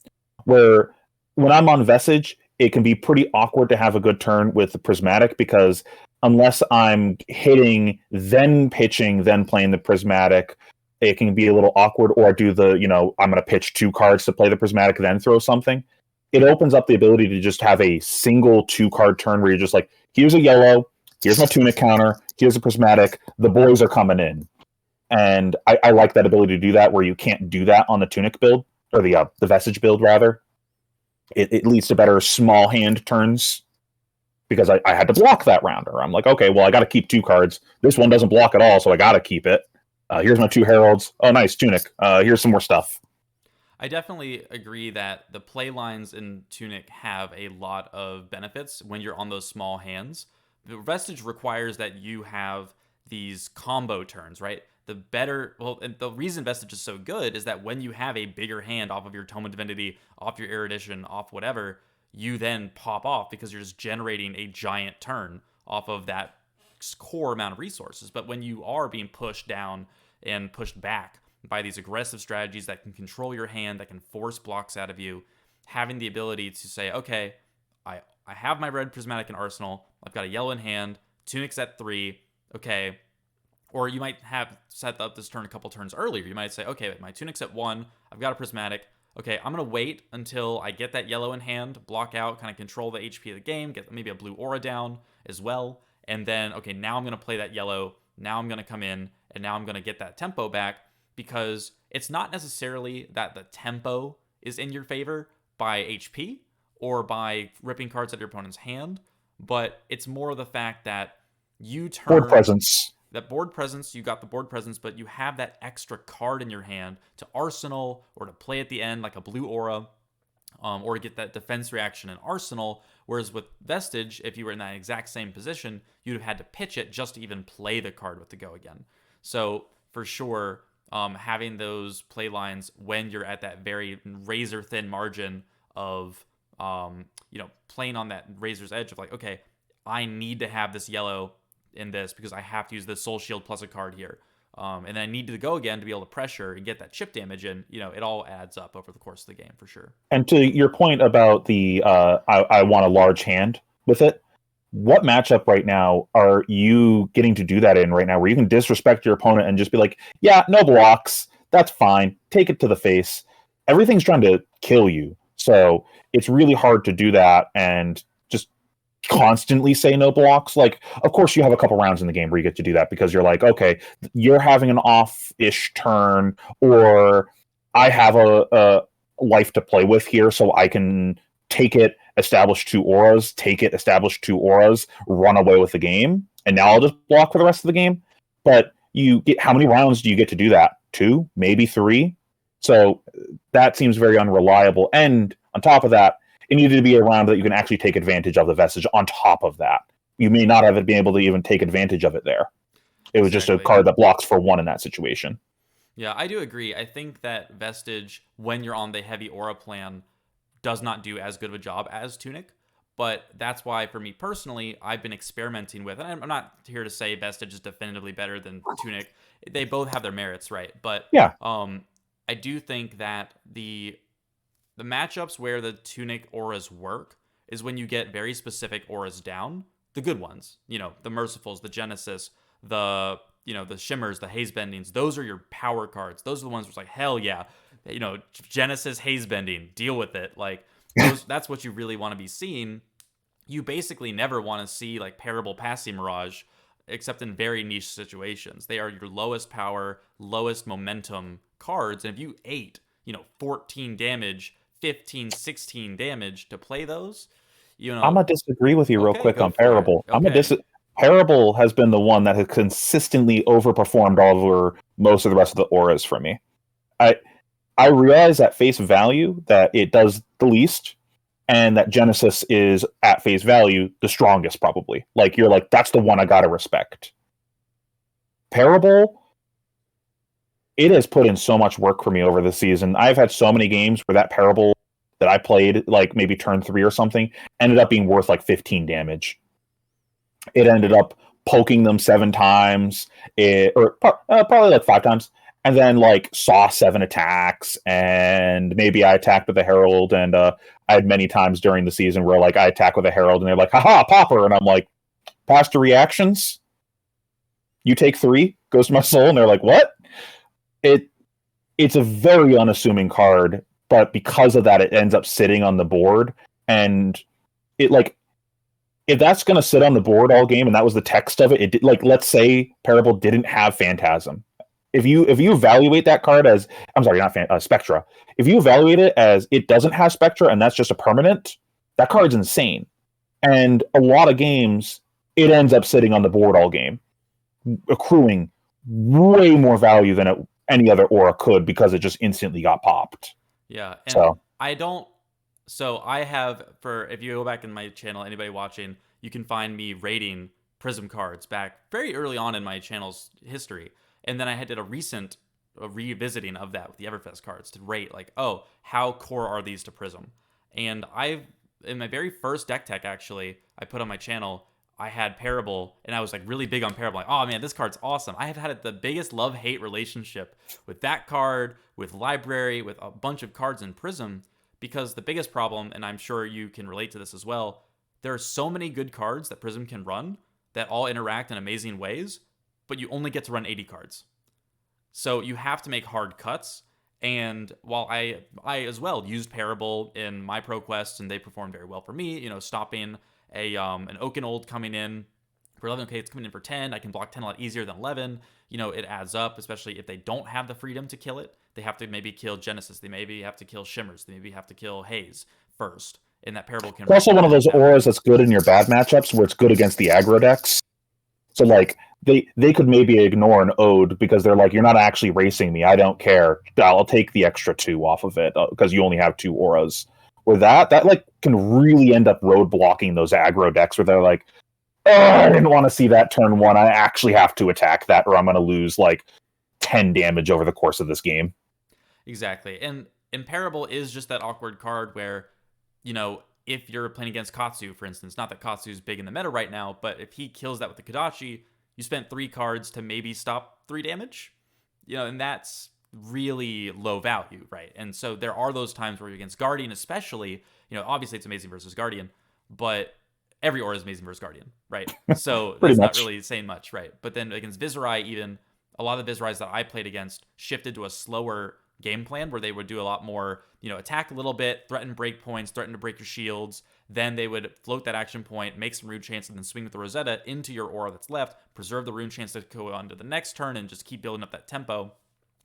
where when I'm on Vestige, it can be pretty awkward to have a good turn with the Prismatic because unless I'm hitting, then pitching, then playing the Prismatic, it can be a little awkward. Or do the, I'm going to pitch 2 cards to play the Prismatic, then throw something. It opens up the ability to just have a single 2-card turn where you're just like, here's a yellow, here's my Tunic counter, here's a Prismatic, the boys are coming in. And I like that ability to do that where you can't do that on the Tunic build, or the Vestige build, rather. It leads to better small hand turns because I had to block that rounder. I'm like, okay, well, I got to keep 2 cards. This one doesn't block at all, so I got to keep it. Here's my 2 Heralds. Oh, nice, Tunic. Here's some more stuff. I definitely agree that the play lines in Tunic have a lot of benefits when you're on those small hands. The Vestige requires that you have these combo turns, right? And the reason Vestige is so good is that when you have a bigger hand off of your Tome of Divinity, off your Erudition, off whatever, you then pop off because you're just generating a giant turn off of that core amount of resources. But when you are being pushed down and pushed back, by these aggressive strategies that can control your hand, that can force blocks out of you, having the ability to say, okay, I have my red Prismatic in Arsenal, I've got a yellow in hand, Tunic's at 3, okay. Or you might have set up this turn a couple turns earlier. You might say, okay, my Tunic's at 1, I've got a Prismatic, okay, I'm going to wait until I get that yellow in hand, block out, kind of control the HP of the game, get maybe a blue aura down as well, and then, okay, now I'm going to play that yellow, now I'm going to come in, and now I'm going to get that tempo back, because it's not necessarily that the tempo is in your favor by HP or by ripping cards out of your opponent's hand, but it's more the fact that you Board turn presence. that board presence, you got the board presence, but you have that extra card in your hand to arsenal or to play at the end like a blue aura, or to get that defense reaction in arsenal. Whereas with Vestige, if you were in that exact same position, you'd have had to pitch it just to even play the card with the go again. So for sure, having those play lines when you're at that very razor thin margin of, playing on that razor's edge of like, okay, I need to have this yellow in this because I have to use this soul shield plus a card here. And then I need to go again to be able to pressure and get that chip damage in. It all adds up over the course of the game for sure. And to your point about the I want a large hand with it, what matchup right now are you getting to do that in right now where you can disrespect your opponent and just be like, yeah, no blocks, that's fine, take it to the face. Everything's trying to kill you. So it's really hard to do that and just constantly say no blocks. Like, of course, you have a couple rounds in the game where you get to do that because you're like, okay, you're having an off-ish turn, or I have a life to play with here, so I can take it, establish 2 auras, take it, establish 2 auras, run away with the game, and now I'll just block for the rest of the game. But you get, how many rounds do you get to do that? 2, maybe 3. So that seems very unreliable. And on top of that, it needed to be a round that you can actually take advantage of the Vestige on top of that. You may not have been able to even take advantage of it there. It was just a card that blocks for 1 in that situation. Yeah, I do agree. I think that Vestige, when you're on the heavy aura plan, does not do as good of a job as Tunic. But that's why, for me personally, I've been experimenting with, and I'm not here to say Vestige is definitively better than Tunic. They both have their merits, right? But yeah, I do think that the matchups where the Tunic auras work is when you get very specific auras down, the good ones, the Mercifuls, the Genesis, the Shimmers, the Haze Bendings. Those are your power cards. Those are the ones where it's like, hell yeah, Genesis Haze Bending, deal with it. Like, that's what you really want to be seeing. You basically never want to see like Parable Passy Mirage, except in very niche situations. They are your lowest power, lowest momentum cards, and if you ate 14 damage, 15, 16 damage to play those, I'm gonna disagree with you real quick on Parable. Parable has been the one that has consistently overperformed over most of the rest of the auras for me. I realize at face value that it does the least, and that Genesis is at face value the strongest, probably. Like, you're like, that's the one I gotta respect. Parable, it has put in so much work for me over the season. I've had so many games where that Parable that I played, like maybe turn 3 or something, ended up being worth like 15 damage. It ended up poking them 7 times, probably like 5 times, and then like saw 7 attacks, and maybe I attacked with a Herald, and I had many times during the season where like I attack with a Herald, and they're like, haha, Popper, and I'm like, pass to reactions? You take 3, goes to my soul, and they're like, what? It's a very unassuming card, but because of that, it ends up sitting on the board, and it like, if that's going to sit on the board all game, and that was the text of it, like, let's say Parable didn't have Phantasm. If you evaluate that card as, I'm sorry, not Spectra. If you evaluate it as it doesn't have Spectra and that's just a permanent, that card's insane. And a lot of games, it ends up sitting on the board all game, accruing way more value than any other aura could because it just instantly got popped. Yeah, and I have, if you go back in my channel, anybody watching, you can find me rating Prism cards back very early on in my channel's history. And then I did a recent revisiting of that with the Everfest cards to rate, like, oh, how core are these to Prism? And in my very first deck tech, actually, I put on my channel, I had Parable, and I was like really big on Parable. Like, oh man, this card's awesome. I have had the biggest love-hate relationship with that card, with Library, with a bunch of cards in Prism, because the biggest problem, and I'm sure you can relate to this as well, there are so many good cards that Prism can run that all interact in amazing ways, but you only get to run 80 cards. So you have to make hard cuts. And while I as well used Parable in my pro quests, and they performed very well for me, stopping an Oakenold coming in for 11. Okay, it's coming in for 10. I can block 10 a lot easier than 11. It adds up, especially if they don't have the freedom to kill it. They have to maybe kill Genesis. They maybe have to kill Shimmers. They maybe have to kill Haze first. And that Parable can It's also one of those down. auras that's good in your bad matchups where it's good against the aggro decks. So like they could maybe ignore an Ode because they're like, you're not actually racing me. I don't care. I'll take the extra 2 off of it because you only have 2 auras. Where that like can really end up road blocking those aggro decks where they're like, oh, I didn't want to see that turn 1. I actually have to attack that or I'm going to lose like 10 damage over the course of this game. Exactly. And Parable is just that awkward card where, if you're playing against Katsu, for instance, not that Katsu's big in the meta right now, but if he kills that with the Kodachi, you spent 3 cards to maybe stop 3 damage, and that's really low value, right? And so there are those times where you're against Guardian, especially, obviously it's amazing versus Guardian, but every aura is amazing versus Guardian, right? So that's not really saying much, right? But then against Viserai, even a lot of the Viserais that I played against shifted to a slower game plan where they would do a lot more, attack a little bit, threaten breakpoints, threaten to break your shields. Then they would float that action point, make some rune chance, and then swing with the Rosetta into your aura that's left, preserve the rune chance to go on to the next turn, and just keep building up that tempo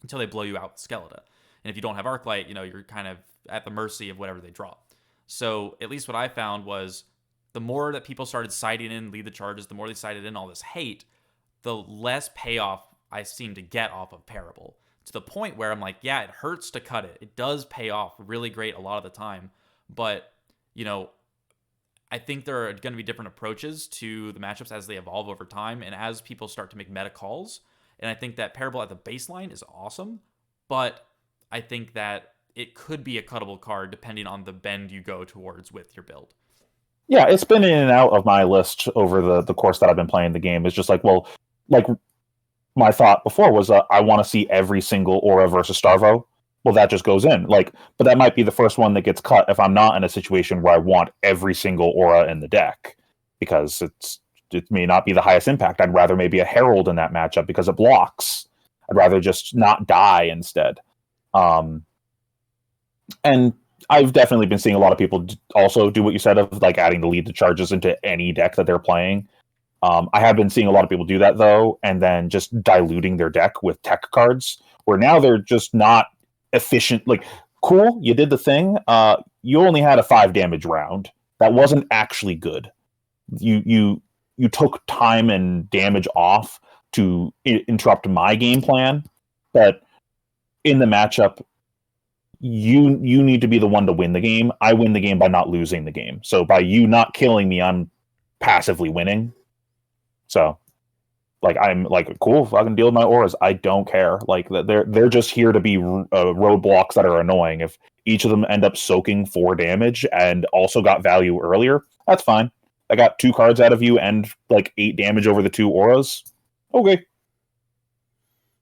until they blow you out with Skeleton. And if you don't have Arclight, you're kind of at the mercy of whatever they draw. So at least what I found was the more that people started siding in lead the charges, the more they sided in all this hate, the less payoff I seem to get off of Parable. To the point where I'm like, yeah, it hurts to cut it. It does pay off really great a lot of the time. But, I think there are going to be different approaches to the matchups as they evolve over time and as people start to make meta calls. And I think that Parable at the baseline is awesome, but I think that it could be a cuttable card depending on the bend you go towards with your build. Yeah, it's been in and out of my list over the course that I've been playing the game. It's just like, well, like my thought before was I want to see every single aura versus Starvo. Well, that just goes in. But that might be the first one that gets cut if I'm not in a situation where I want every single aura in the deck because it may not be the highest impact. I'd rather maybe a Herald in that matchup because it blocks. I'd rather just not die instead. And I've definitely been seeing a lot of people also do what you said of adding the lead to charges into any deck that they're playing. I have been seeing a lot of people do that though, and then just diluting their deck with tech cards, where now they're just not efficient. Cool, you did the thing. You only had a 5 damage round. That wasn't actually good. You took time and damage off to interrupt my game plan, but in the matchup, you need to be the one to win the game. I win the game by not losing the game. So by you not killing me, I'm passively winning. So, I'm cool. If I can deal with my auras, I don't care. They're just here to be roadblocks that are annoying. If each of them end up soaking 4 damage and also got value earlier, that's fine. I got 2 cards out of you and 8 damage over the 2 auras. Okay.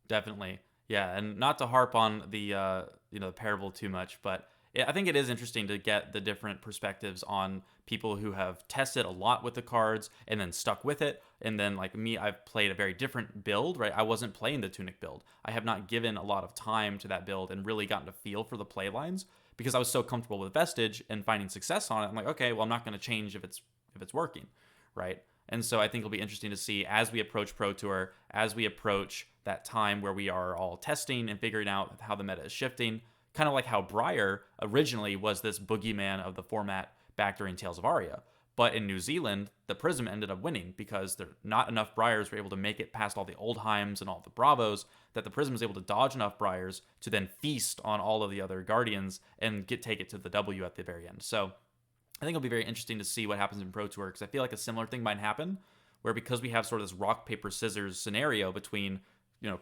Definitely, yeah, and not to harp on the the Parable too much, but I think it is interesting to get the different perspectives on people who have tested a lot with the cards and then stuck with it. And then like me, I've played a very different build, right? I wasn't playing the Tunic build. I have not given a lot of time to that build and really gotten a feel for the play lines because I was so comfortable with Vestige and finding success on it. I'm like, okay, well, I'm not going to change if it's working, right? And so I think it'll be interesting to see as we approach Pro Tour, as we approach that time where we are all testing and figuring out how the meta is shifting, kind of like how Briar originally was this boogeyman of the format back during Tales of Aria. But in New Zealand, the Prism ended up winning because there not enough Briars were able to make it past all the Oldheims and all the Bravos that the Prism was able to dodge enough Briars to then feast on all of the other Guardians and take it to the W at the very end. So I think it'll be very interesting to see what happens in Pro Tour because I feel like a similar thing might happen where because we have sort of this rock, paper, scissors scenario between,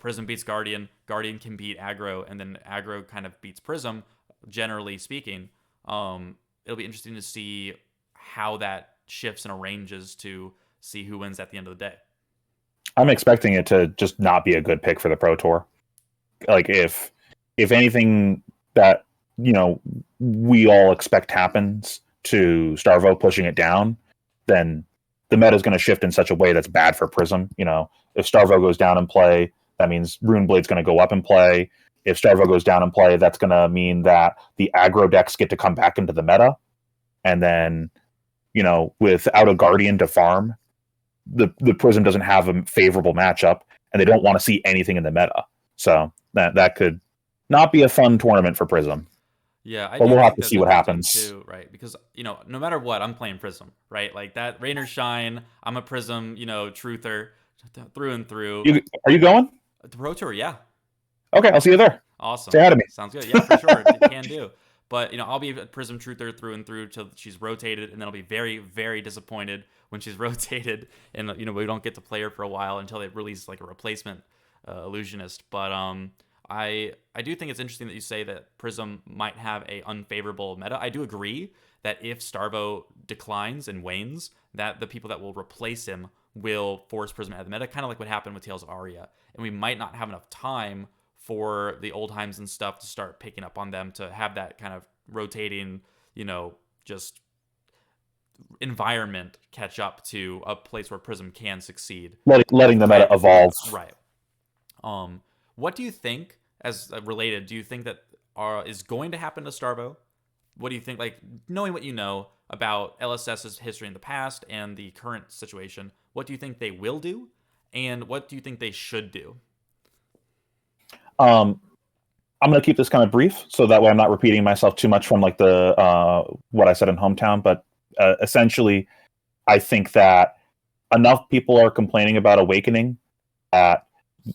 Prism beats Guardian, Guardian can beat aggro, and then aggro kind of beats Prism, generally speaking. It'll be interesting to see how that shifts and arranges to see who wins at the end of the day. I'm expecting it to just not be a good pick for the Pro Tour. Like if anything that we all expect happens to Starvo pushing it down, then the meta is going to shift in such a way that's bad for Prism. If Starvo goes down in play, that means Runeblade's going to go up in play. If Starvo goes down in play, that's going to mean that the aggro decks get to come back into the meta. And then, without a Guardian to farm, the Prism doesn't have a favorable matchup, and they don't want to see anything in the meta. So that could not be a fun tournament for Prism. Yeah, I But do we'll have think to that's see what interesting happens. too, right? Because no matter what, I'm playing Prism, right? Like that, rain or shine, I'm a Prism, truther through and through. Are you going? The Pro Tour, yeah, Okay, I'll see you there. awesome, Say hi to me. sounds good. Yeah, for sure, it can do. But I'll be a Prism truther through and through till she's rotated, and then I'll be very, very disappointed when she's rotated, and we don't get to play her for a while until they release like a replacement illusionist. But I do think it's interesting that you say that Prism might have a unfavorable meta. I do agree that if Starvo declines and wanes, that the people that will replace him will force Prism out of the meta, kind of like what happened with Tales of Aria. And we might not have enough time for the Oldheims and stuff to start picking up on them to have that kind of rotating, just environment catch up to a place where Prism can succeed. Letting the meta evolve. Right. What do you think, as related, do you think that is going to happen to Starvo? What do you think, like, knowing what you know about LSS's history in the past and the current situation, what do you think they will do? And what do you think they should do? I'm going to keep this kind of brief, so that way I'm not repeating myself too much from like the what I said in Hometown. But essentially, I think that enough people are complaining about Awakening that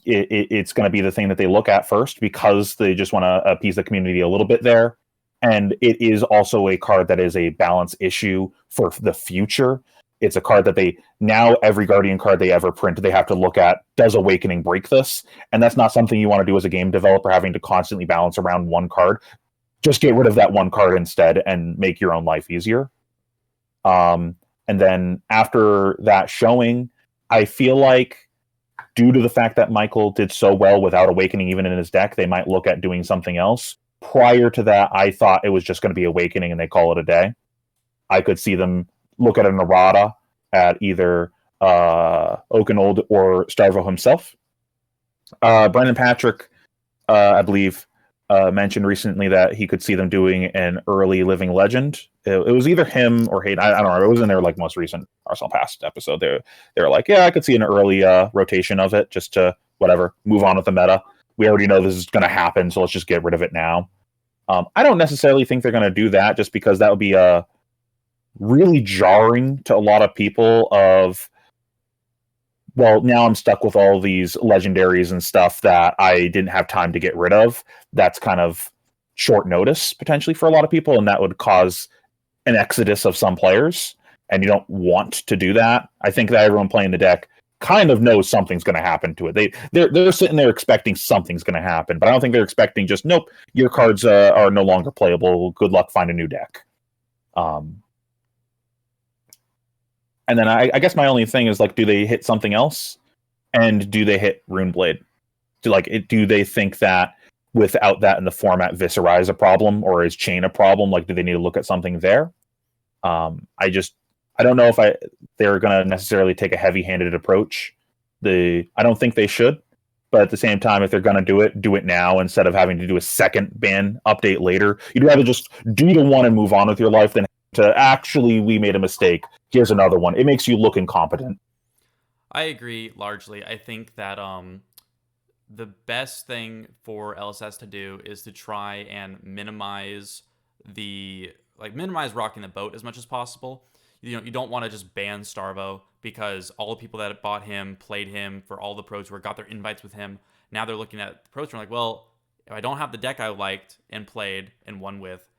it's going to be the thing that they look at first, because they just want to appease the community a little bit there. And it is also a card that is a balance issue for the future. It's a card that now every Guardian card they ever print, they have to look at, does Awakening break this? And that's not something you want to do as a game developer, having to constantly balance around one card. Just get rid of that one card instead and make your own life easier. And then after that showing, I feel like due to the fact that Michael did so well without Awakening even in his deck, they might look at doing something else. Prior to that, I thought it was just going to be Awakening and they call it a day. I could see them look at an errata at either Oakenold or Starvo himself. Brandon Patrick, I believe, mentioned recently that he could see them doing an early Living Legend. It was either him or Hayden. I don't know. It was in their like most recent Arsenal Past episode. They were like, yeah, I could see an early rotation of it just to whatever, move on with the meta. We already know this is going to happen, so let's just get rid of it now. I don't necessarily think they're going to do that, just because that would be really jarring to a lot of people of, well, now I'm stuck with all these legendaries and stuff that I didn't have time to get rid of. That's kind of short notice potentially for a lot of people, and that would cause an exodus of some players, and you don't want to do that. I think that everyone playing the deck kind of knows something's going to happen to it. They're sitting there expecting something's going to happen, but I don't think they're expecting just, nope, your cards are no longer playable. Good luck, find a new deck. And then I guess my only thing is, like, do they hit something else? And do they hit Runeblade? Do they think that without that in the format, Viscera is a problem, or is Chain a problem? Like, do they need to look at something there? I don't know if they're going to necessarily take a heavy-handed approach. I don't think they should, but at the same time, if they're going to do it now instead of having to do a second ban update later. You'd rather just do the one and move on with your life than to actually, we made a mistake, here's another one. It makes you look incompetent. I agree largely. I think that the best thing for LSS to do is to try and minimize rocking the boat as much as possible. You don't want to just ban Starvo, because all the people that bought him, played him for all the Pro Tour, got their invites with him. Now they're looking at the Pro Tour like, well, if I don't have the deck I liked and played and won with,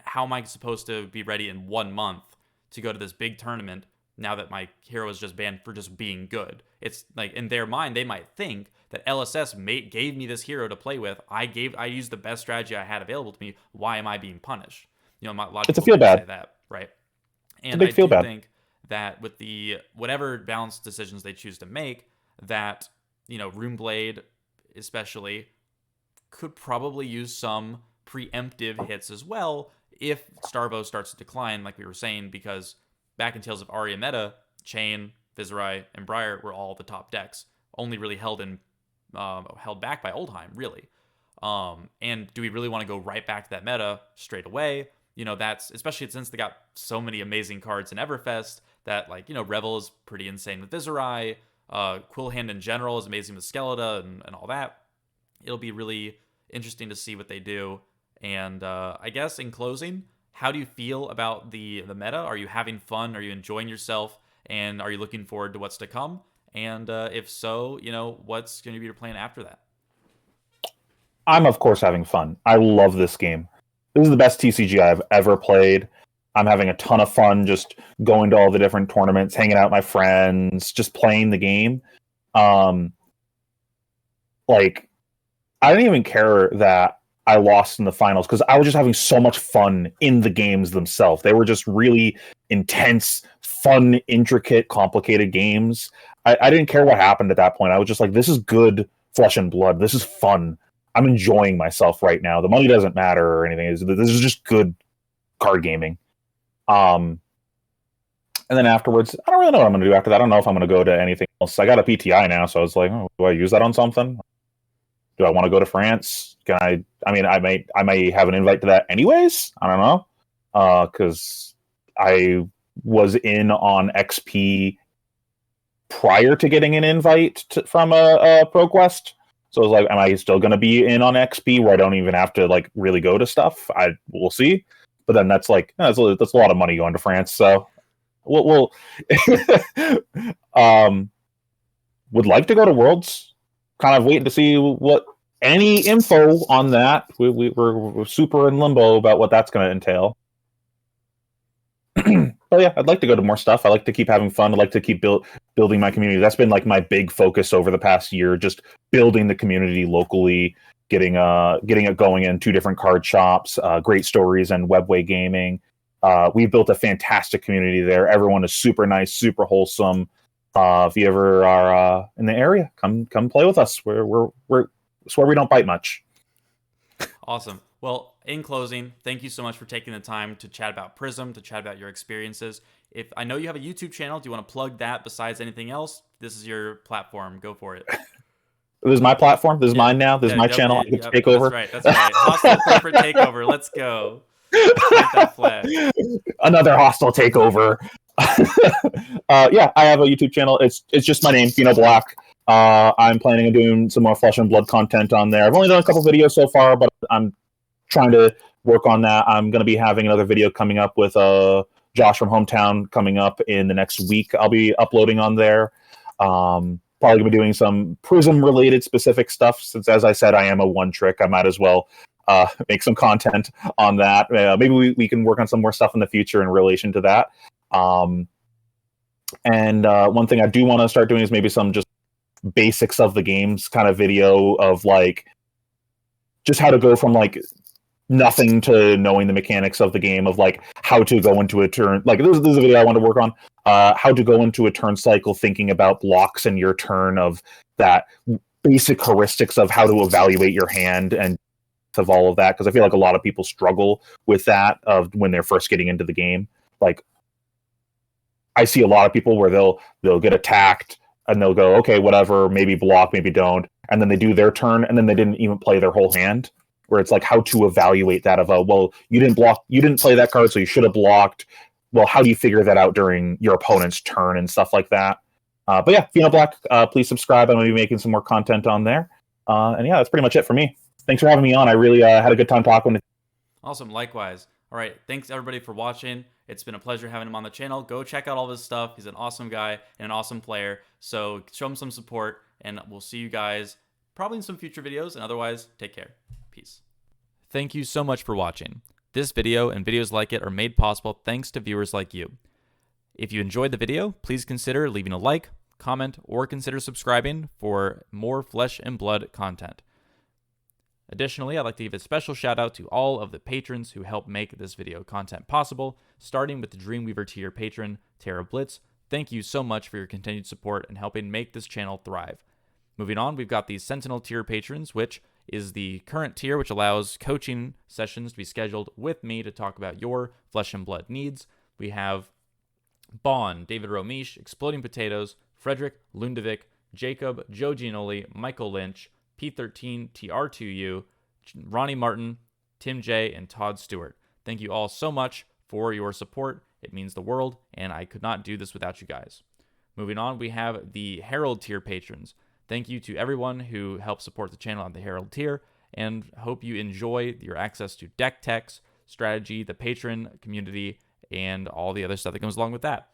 how am I supposed to be ready in 1 month to go to this big tournament now that my hero is just banned for just being good? It's like, in their mind, they might think that LSS gave me this hero to play with. I used the best strategy I had available to me. Why am I being punished? A lot of it's people a feel bad. say that, right? And I do think that with the whatever balance decisions they choose to make, that, Runeblade especially could probably use some preemptive hits as well if Starvo starts to decline, like we were saying, because back in Tales of Aria meta, Chain, Viserai, and Briar were all the top decks, only really held back by Oldheim, really. And do we really want to go right back to that meta straight away? That's especially since they got so many amazing cards in Everfest that, Revel is pretty insane with Viserai. Quillhand in general is amazing with Skeleta and all that. It'll be really interesting to see what they do. And I guess in closing, how do you feel about the meta? Are you having fun? Are you enjoying yourself? And are you looking forward to what's to come? And if so, what's going to be your plan after that? I'm, of course, having fun. I love this game. This is the best TCG I've ever played. I'm having a ton of fun just going to all the different tournaments, hanging out with my friends, just playing the game. I didn't even care that I lost in the finals because I was just having so much fun in the games themselves. They were just really intense, fun, intricate, complicated games. I didn't care what happened at that point. I was just like, this is good flesh and blood. This is fun. I'm enjoying myself right now. The money doesn't matter or anything. This is just good card gaming. And then afterwards, I don't really know what I'm going to do after that. I don't know if I'm going to go to anything else. I got a PTI now, so I was like, do I use that on something? Do I want to go to France? I may have an invite to that anyways. I don't know. Because I was in on XP prior to getting an invite from a ProQuest. So I was like, am I still going to be in on XP where I don't even have to really go to stuff? We'll see. But then that's that's a lot of money going to France. So we'll would like to go to Worlds. Kind of waiting to see what any info on that. We're super in limbo about what that's going to entail. But yeah, I'd like to go to more stuff. I like to keep having fun. I like to keep building my community. That's been my big focus over the past year, just building the community locally, getting it going in 2 different card shops, Great Stories and Webway Gaming. We've built a fantastic community there. Everyone is super nice, super wholesome. If you ever are in the area, come play with us. We're swear we don't bite much. Awesome. Well, in closing, thank you so much for taking the time to chat about Prism, to chat about your experiences. If I know you have a YouTube channel, do you want to plug that besides anything else? This is your platform. Go for it. This is my platform. This is mine now. This is my channel. I get to take over. That's right. Hostile corporate takeover. Let's go. Plant that flag. Another hostile takeover. Yeah, I have a YouTube channel. It's just my name, Fino Black. I'm planning on doing some more Flesh and Blood content on there. I've only done a couple videos so far, but I'm trying to work on that. I'm going to be having another video coming up with Josh from Hometown coming up in the next week. I'll be uploading on there. Probably going to be doing some Prism-related specific stuff, since, as I said, I am a one-trick. I might as well make some content on that. Maybe we can work on some more stuff in the future in relation to that. And one thing I do want to start doing is maybe some just basics of the games kind of video of just how to go from nothing to knowing the mechanics of the game, of how to go into a turn. This is a video I want to work on, how to go into a turn cycle, thinking about blocks in your turn, of that basic heuristics of how to evaluate your hand and of all of that, because I feel like a lot of people struggle with that of when they're first getting into the game. I see a lot of people where they'll get attacked and they'll go, okay, whatever, maybe block, maybe don't, and then they do their turn and then they didn't even play their whole hand. Where it's how to evaluate that of well, you didn't play that card, so you should have blocked. Well, how do you figure that out during your opponent's turn and stuff like that? But yeah, Fino Black, please subscribe. I'm going to be making some more content on there. And yeah, that's pretty much it for me. Thanks for having me on. I really had a good time talking. Awesome. Likewise. All right. Thanks everybody for watching. It's been a pleasure having him on the channel. Go check out all his stuff. He's an awesome guy and an awesome player. So show him some support, and we'll see you guys probably in some future videos. And otherwise, take care. Peace. Thank you so much for watching. This video and videos like it are made possible thanks to viewers like you. If you enjoyed the video, please consider leaving a like, comment, or consider subscribing for more Flesh and Blood content. Additionally, I'd like to give a special shout out to all of the patrons who help make this video content possible, starting with the Dreamweaver tier patron, Terra Blitz. Thank you so much for your continued support and helping make this channel thrive. Moving on, we've got the Sentinel tier patrons, which is the current tier, which allows coaching sessions to be scheduled with me to talk about your flesh and blood needs. We have Bon, David Romish, Exploding Potatoes, Frederick Lundevic, Jacob, Joe Gianoli, Michael Lynch, P13, TR2U, Ronnie Martin, Tim J, and Todd Stewart. Thank you all so much for your support. It means the world, and I could not do this without you guys. Moving on, we have the Herald tier patrons. Thank you to everyone who helped support the channel on the Herald tier, and hope you enjoy your access to deck techs, strategy, the patron community, and all the other stuff that comes along with that.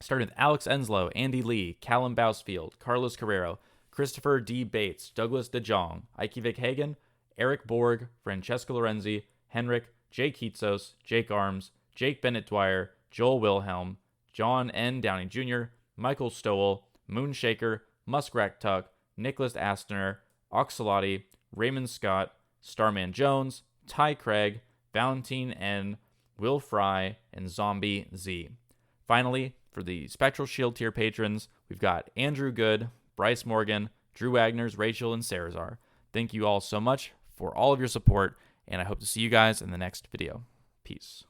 Starting with Alex Enslow, Andy Lee, Callum Bousfield, Carlos Carrero, Christopher D. Bates, Douglas DeJong, Ike Vic Hagen, Eric Borg, Francesco Lorenzi, Henrik, Jake Kitsos, Jake Arms, Jake Bennett Dwyer, Joel Wilhelm, John N. Downey Jr., Michael Stowell, Moonshaker, Muskrat Tuck, Nicholas Astner, Oxalati, Raymond Scott, Starman Jones, Ty Craig, Valentine N., Will Fry, and Zombie Z. Finally, for the Spectral Shield tier patrons, we've got Andrew Good, Bryce Morgan, Drew Wagners, Rachel, and Sarazar. Thank you all so much for all of your support, and I hope to see you guys in the next video. Peace.